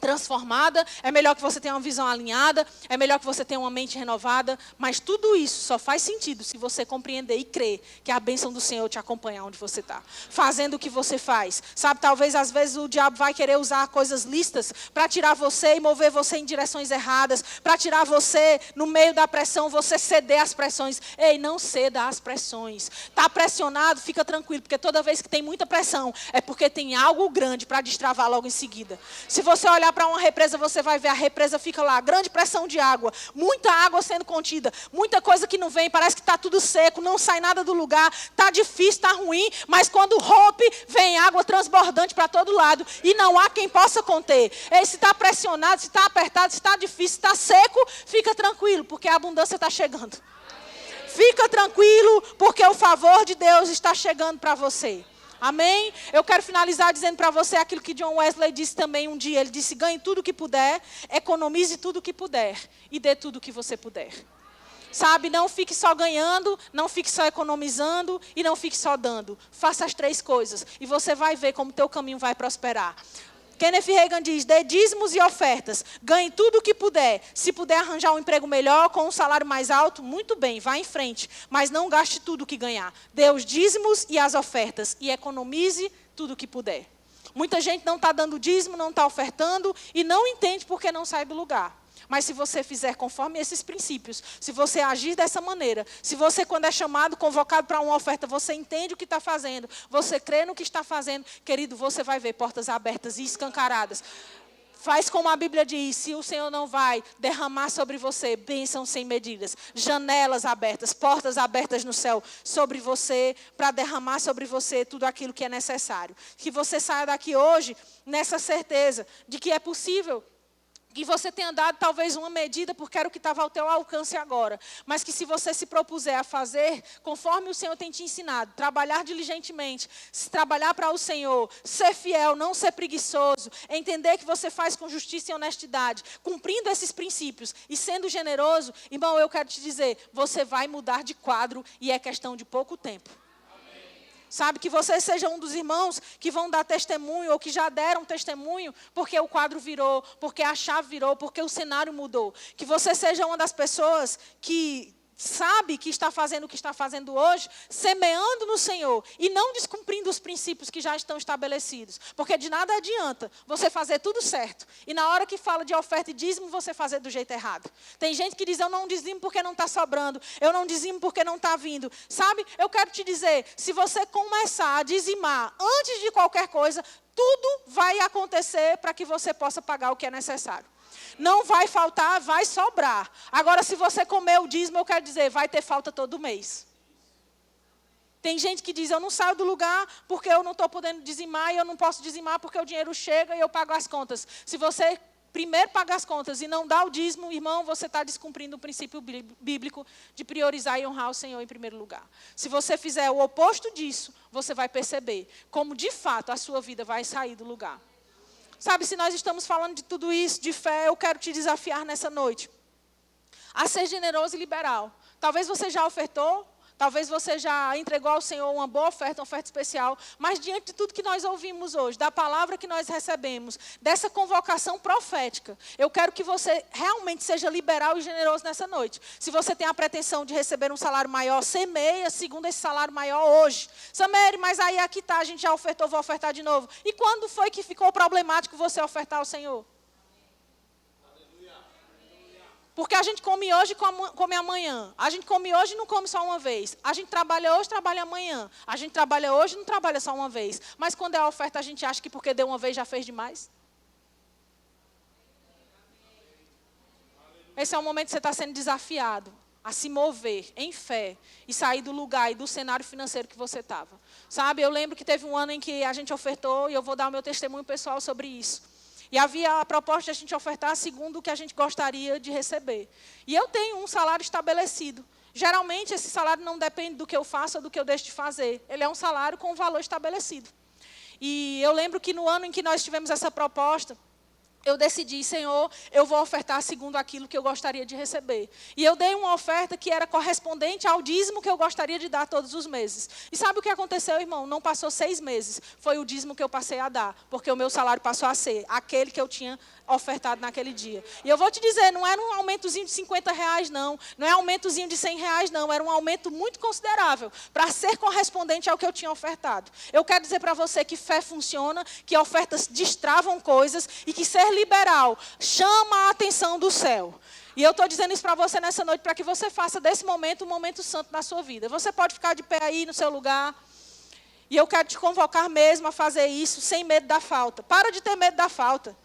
transformada, é melhor que você tenha uma visão alinhada, é melhor que você tenha uma mente renovada, mas tudo isso só faz sentido se você compreender e crer que a bênção do Senhor te acompanha onde você está, fazendo o que você faz. Sabe, talvez às vezes o diabo vai querer usar coisas lícitas para tirar você e mover você em direções erradas, para tirar você no meio da pressão, você ceder às pressões. Ei, não ceda às pressões. Está pressionado, fica tranquilo, porque toda vez que tem muita pressão, é porque tem algo grande para destravar logo em seguida. Se você olhar para uma represa, você vai ver a represa fica lá, grande pressão de água, muita água sendo contida, muita coisa que não vem, parece que está tudo seco, não sai nada do lugar, está difícil, está ruim, mas quando rompe, vem água transbordante para todo lado e não há quem possa conter. E se está pressionado, se está apertado, se está difícil, se está seco, fica tranquilo, porque a abundância está chegando. Fica tranquilo, porque o favor de Deus está chegando para você. Amém? Eu quero finalizar dizendo para você aquilo que John Wesley disse também um dia. Ele disse: ganhe tudo o que puder, economize tudo o que puder e dê tudo o que você puder. Sabe, não fique só ganhando, não fique só economizando e não fique só dando. Faça as três coisas e você vai ver como o teu caminho vai prosperar. Kenneth Hagin diz: dê dízimos e ofertas, ganhe tudo o que puder. Se puder arranjar um emprego melhor, com um salário mais alto, muito bem, vá em frente. Mas não gaste tudo o que ganhar. Dê os dízimos e as ofertas e economize tudo o que puder. Muita gente não está dando dízimo, não está ofertando e não entende porque não sai do lugar. Mas se você fizer conforme esses princípios, se você agir dessa maneira, se você, quando é chamado, convocado para uma oferta, você entende o que está fazendo, você crê no que está fazendo, querido, você vai ver portas abertas e escancaradas. Faz como a Bíblia diz: se o Senhor não vai derramar sobre você bênçãos sem medidas, janelas abertas, portas abertas no céu sobre você, para derramar sobre você tudo aquilo que é necessário. Que você saia daqui hoje nessa certeza de que é possível que você tenha dado talvez uma medida porque era o que estava ao teu alcance agora. Mas que se você se propuser a fazer conforme o Senhor tem te ensinado, trabalhar diligentemente, se trabalhar para o Senhor, ser fiel, não ser preguiçoso, entender que você faz com justiça e honestidade, cumprindo esses princípios e sendo generoso, irmão, eu quero te dizer, você vai mudar de quadro e é questão de pouco tempo. Sabe, que você seja um dos irmãos que vão dar testemunho ou que já deram testemunho porque o quadro virou, porque a chave virou, porque o cenário mudou. Que você seja uma das pessoas que sabe que está fazendo o que está fazendo hoje, semeando no Senhor e não descumprindo os princípios que já estão estabelecidos. Porque de nada adianta você fazer tudo certo e na hora que fala de oferta e dízimo, você fazer do jeito errado. Tem gente que diz: eu não dizimo porque não está sobrando, eu não dizimo porque não está vindo. Sabe, eu quero te dizer, se você começar a dizimar antes de qualquer coisa, tudo vai acontecer para que você possa pagar o que é necessário. Não vai faltar, vai sobrar. Agora, se você comer o dízimo, eu quero dizer, vai ter falta todo mês. Tem gente que diz: eu não saio do lugar porque eu não estou podendo dizimar e eu não posso dizimar porque o dinheiro chega e eu pago as contas. Se você primeiro paga as contas e não dá o dízimo, irmão, você está descumprindo o princípio bíblico de priorizar e honrar o Senhor em primeiro lugar. Se você fizer o oposto disso, você vai perceber como, de fato, a sua vida vai sair do lugar. Sabe, se nós estamos falando de tudo isso, de fé, eu quero te desafiar nessa noite a ser generoso e liberal. Talvez você já ofertou, talvez você já entregou ao Senhor uma boa oferta, uma oferta especial, mas diante de tudo que nós ouvimos hoje, da palavra que nós recebemos, dessa convocação profética, eu quero que você realmente seja liberal e generoso nessa noite. Se você tem a pretensão de receber um salário maior, semeia segundo esse salário maior hoje. Samere, mas aí aqui está, a gente já ofertou, vou ofertar de novo. E quando foi que ficou problemático você ofertar ao Senhor? Porque a gente come hoje e come amanhã. A gente come hoje e não come só uma vez. A gente trabalha hoje, trabalha amanhã. A gente trabalha hoje e não trabalha só uma vez. Mas quando é a oferta, a gente acha que porque deu uma vez já fez demais. Esse é o momento que você está sendo desafiado a se mover em fé e sair do lugar e do cenário financeiro que você estava. Sabe, eu lembro que teve um ano em que a gente ofertou, e eu vou dar o meu testemunho pessoal sobre isso. E havia a proposta de a gente ofertar segundo o que a gente gostaria de receber. E eu tenho um salário estabelecido. Geralmente, esse salário não depende do que eu faço ou do que eu deixo de fazer. Ele é um salário com um valor estabelecido. E eu lembro que no ano em que nós tivemos essa proposta, eu decidi, Senhor, eu vou ofertar segundo aquilo que eu gostaria de receber. E eu dei uma oferta que era correspondente ao dízimo que eu gostaria de dar todos os meses. E sabe o que aconteceu, irmão? Não passou 6 meses. Foi o dízimo que eu passei a dar. Porque o meu salário passou a ser aquele que eu tinha ofertado naquele dia. E eu vou te dizer, não era um aumentozinho de R$50, não. Não é um aumentozinho de R$100, não. Era um aumento muito considerável para ser correspondente ao que eu tinha ofertado. Eu quero dizer para você que fé funciona, que ofertas destravam coisas e que ser liberal chama a atenção do céu. E eu estou dizendo isso para você nessa noite, para que você faça desse momento um momento santo na sua vida. Você pode ficar de pé aí no seu lugar. E eu quero te convocar mesmo a fazer isso sem medo da falta. Para de ter medo da falta.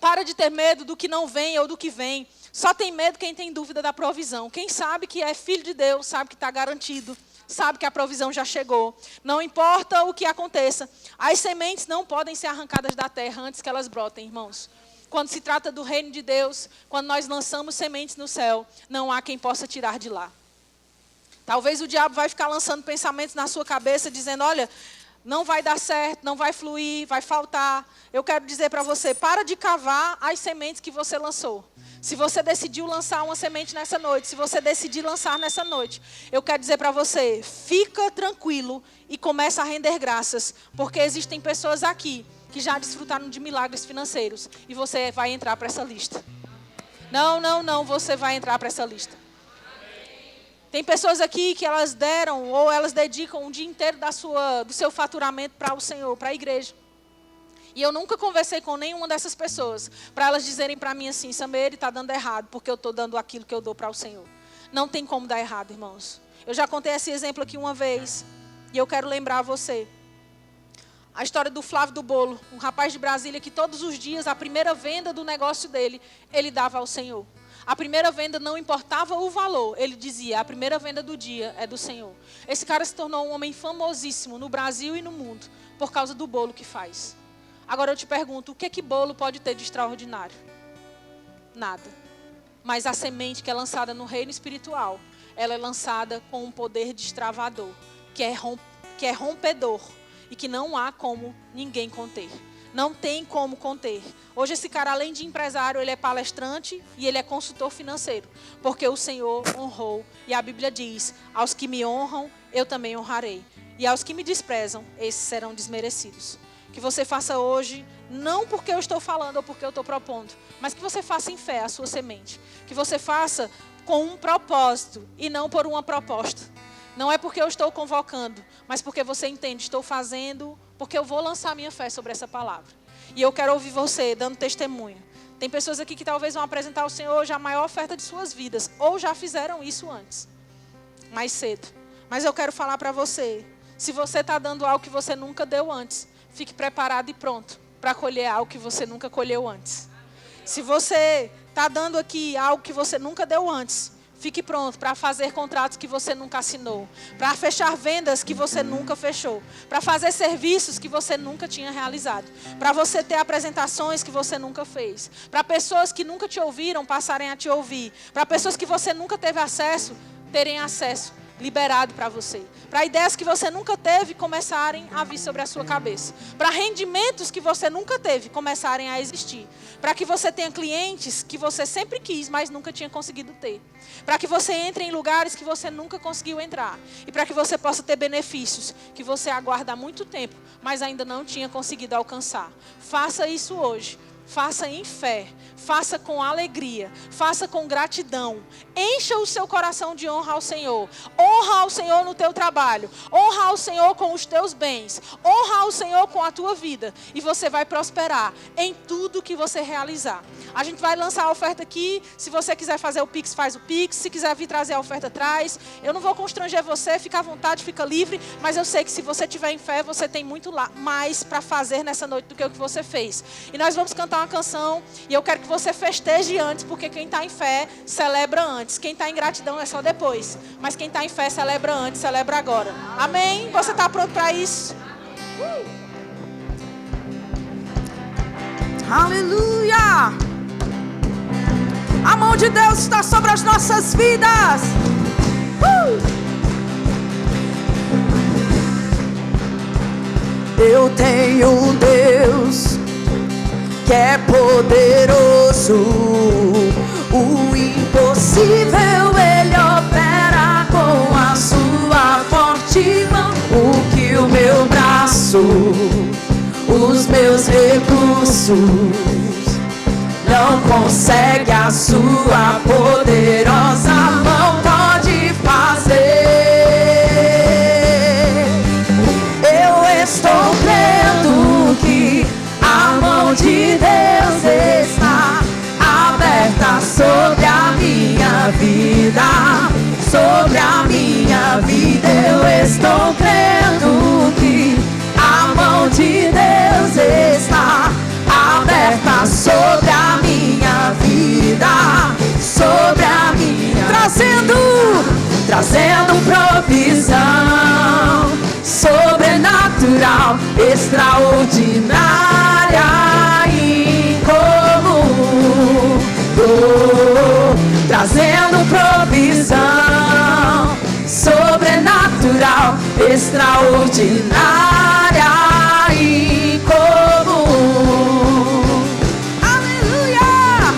Para de ter medo do que não vem ou do que vem. Só tem medo quem tem dúvida da provisão. Quem sabe que é filho de Deus, sabe que está garantido. Sabe que a provisão já chegou. Não importa o que aconteça. As sementes não podem ser arrancadas da terra antes que elas brotem, irmãos. Quando se trata do reino de Deus, quando nós lançamos sementes no céu, não há quem possa tirar de lá. Talvez o diabo vai ficar lançando pensamentos na sua cabeça, dizendo, olha, não vai dar certo, não vai fluir, vai faltar. Eu quero dizer para você, para de cavar as sementes que você lançou. Se você decidiu lançar uma semente nessa noite, se você decidir lançar nessa noite, eu quero dizer para você, fica tranquilo e começa a render graças, porque existem pessoas aqui que já desfrutaram de milagres financeiros e você vai entrar para essa lista. Não, você vai entrar para essa lista. Tem pessoas aqui que elas deram ou elas dedicam um dia inteiro do seu faturamento para o Senhor, para a igreja. E eu nunca conversei com nenhuma dessas pessoas para elas dizerem para mim assim, Samere, está dando errado porque eu estou dando aquilo que eu dou para o Senhor. Não tem como dar errado, irmãos. Eu já contei esse exemplo aqui uma vez e eu quero lembrar a você. A história do Flávio do Bolo, um rapaz de Brasília que todos os dias, a primeira venda do negócio dele, ele dava ao Senhor. A primeira venda não importava o valor, ele dizia, a primeira venda do dia é do Senhor. Esse cara se tornou um homem famosíssimo no Brasil e no mundo por causa do bolo que faz. Agora eu te pergunto, o que bolo pode ter de extraordinário? Nada. Mas a semente que é lançada no reino espiritual, ela é lançada com um poder destravador, que é rompedor e que não há como ninguém conter. Não tem como conter. Hoje esse cara, além de empresário, ele é palestrante e ele é consultor financeiro. Porque o Senhor honrou. E a Bíblia diz, aos que me honram, eu também honrarei. E aos que me desprezam, esses serão desmerecidos. Que você faça hoje, não porque eu estou falando ou porque eu estou propondo, mas que você faça em fé a sua semente. Que você faça com um propósito e não por uma proposta. Não é porque eu estou convocando, mas porque você entende, estou fazendo, porque eu vou lançar minha fé sobre essa palavra. E eu quero ouvir você dando testemunho. Tem pessoas aqui que talvez vão apresentar ao Senhor hoje a maior oferta de suas vidas, ou já fizeram isso antes, mais cedo. Mas eu quero falar para você, se você está dando algo que você nunca deu antes, fique preparado e pronto para colher algo que você nunca colheu antes. Se você está dando aqui algo que você nunca deu antes, fique pronto para fazer contratos que você nunca assinou, para fechar vendas que você nunca fechou, para fazer serviços que você nunca tinha realizado, para você ter apresentações que você nunca fez, para pessoas que nunca te ouviram passarem a te ouvir, para pessoas que você nunca teve acesso, terem acesso. liberado para você. Para ideias que você nunca teve começarem a vir sobre a sua cabeça. Para rendimentos que você nunca teve começarem a existir. Para que você tenha clientes que você sempre quis, mas nunca tinha conseguido ter. Para que você entre em lugares que você nunca conseguiu entrar. E para que você possa ter benefícios que você aguarda há muito tempo, mas ainda não tinha conseguido alcançar. Faça isso hoje. Faça em fé, faça com alegria, faça com gratidão. Encha o seu coração de honra ao Senhor. Honra ao Senhor no teu trabalho. Honra ao Senhor com os teus bens. Honra ao Senhor com a tua vida. E você vai prosperar em tudo que você realizar. A gente vai lançar a oferta aqui. Se você quiser fazer o Pix, faz o Pix. Se quiser vir trazer a oferta, traz. Eu não vou constranger você, fica à vontade, fica livre. Mas eu sei que se você tiver em fé, você tem muito mais para fazer nessa noite do que o que você fez. E nós vamos cantar uma canção e eu quero que você festeje antes, porque quem está em fé celebra antes, quem está em gratidão é só depois, mas quem está em fé celebra antes, celebra agora. Amém? Você está pronto para isso? Aleluia! A mão de Deus está sobre as nossas vidas. Eu tenho um Deus que é poderoso, o impossível Ele opera com a sua forte mão. O que o meu braço, os meus recursos não consegue, a sua poderosa mão pode fazer. Eu estou crendo que a mão de Deus está aberta sobre a minha vida, sobre a minha vida. Eu estou crendo que a mão de Deus está aberta sobre a minha vida, sobre a minha trazendo provisão sobrenatural, extraordinária, incomum, trazendo provisão sobrenatural, extraordinária, incomum. Aleluia!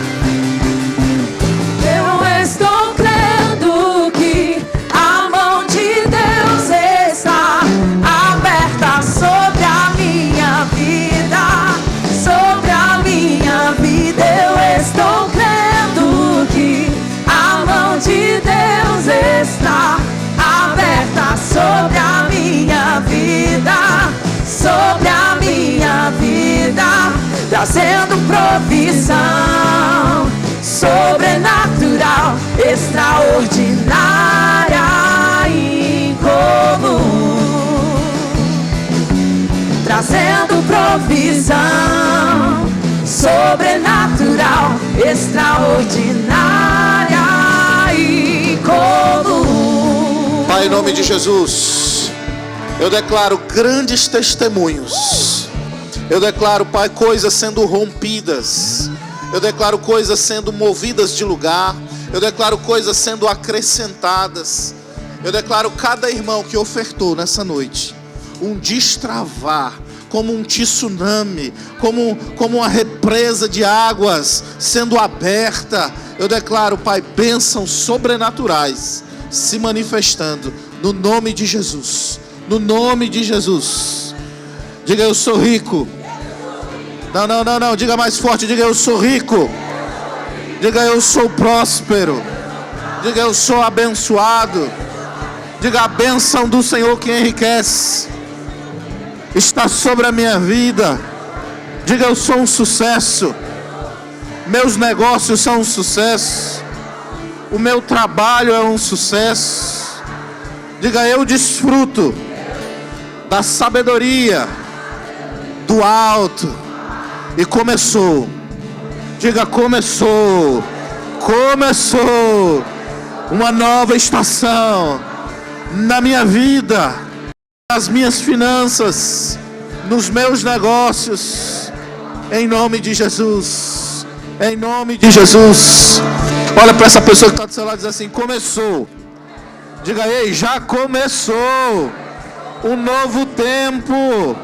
Eu estou crendo que a mão de Deus está aberta sobre a minha vida, sobre a minha vida. Eu estou crendo que a mão de Deus está aberta sobre a minha vida, sobre a minha vida, trazendo provisão sobrenatural, extraordinária, incomum, trazendo provisão sobrenatural, extraordinária, incomum. Pai, em nome de Jesus, eu declaro grandes testemunhos. Eu declaro, Pai, coisas sendo rompidas. Eu declaro coisas sendo movidas de lugar. Eu declaro coisas sendo acrescentadas. Eu declaro cada irmão que ofertou nessa noite um destravar, como um tsunami, como uma represa de águas sendo aberta. Eu declaro, Pai, bênçãos sobrenaturais se manifestando no nome de Jesus. No nome de Jesus. Diga: eu sou rico. Não, diga mais forte. Diga: eu sou rico. Diga: eu sou próspero. Diga: eu sou abençoado. Diga: a bênção do Senhor que enriquece está sobre a minha vida. Diga: eu sou um sucesso. Meus negócios são um sucesso. O meu trabalho é um sucesso. Diga: eu desfruto da sabedoria do alto. E começou. Diga: começou uma nova estação na minha vida, nas minhas finanças, nos meus negócios, em nome de Jesus. Em nome de Jesus. Olha para essa pessoa que está do seu lado e diz assim: começou Diga, ei, já começou um novo tempo,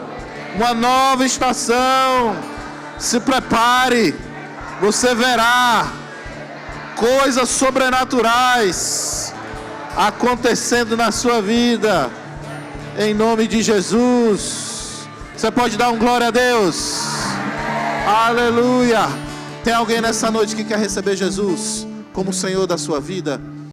uma nova estação. Se prepare, você verá coisas sobrenaturais acontecendo na sua vida, em nome de Jesus. Você pode dar um glória a Deus? Aleluia. Tem alguém nessa noite que quer receber Jesus como Senhor da sua vida?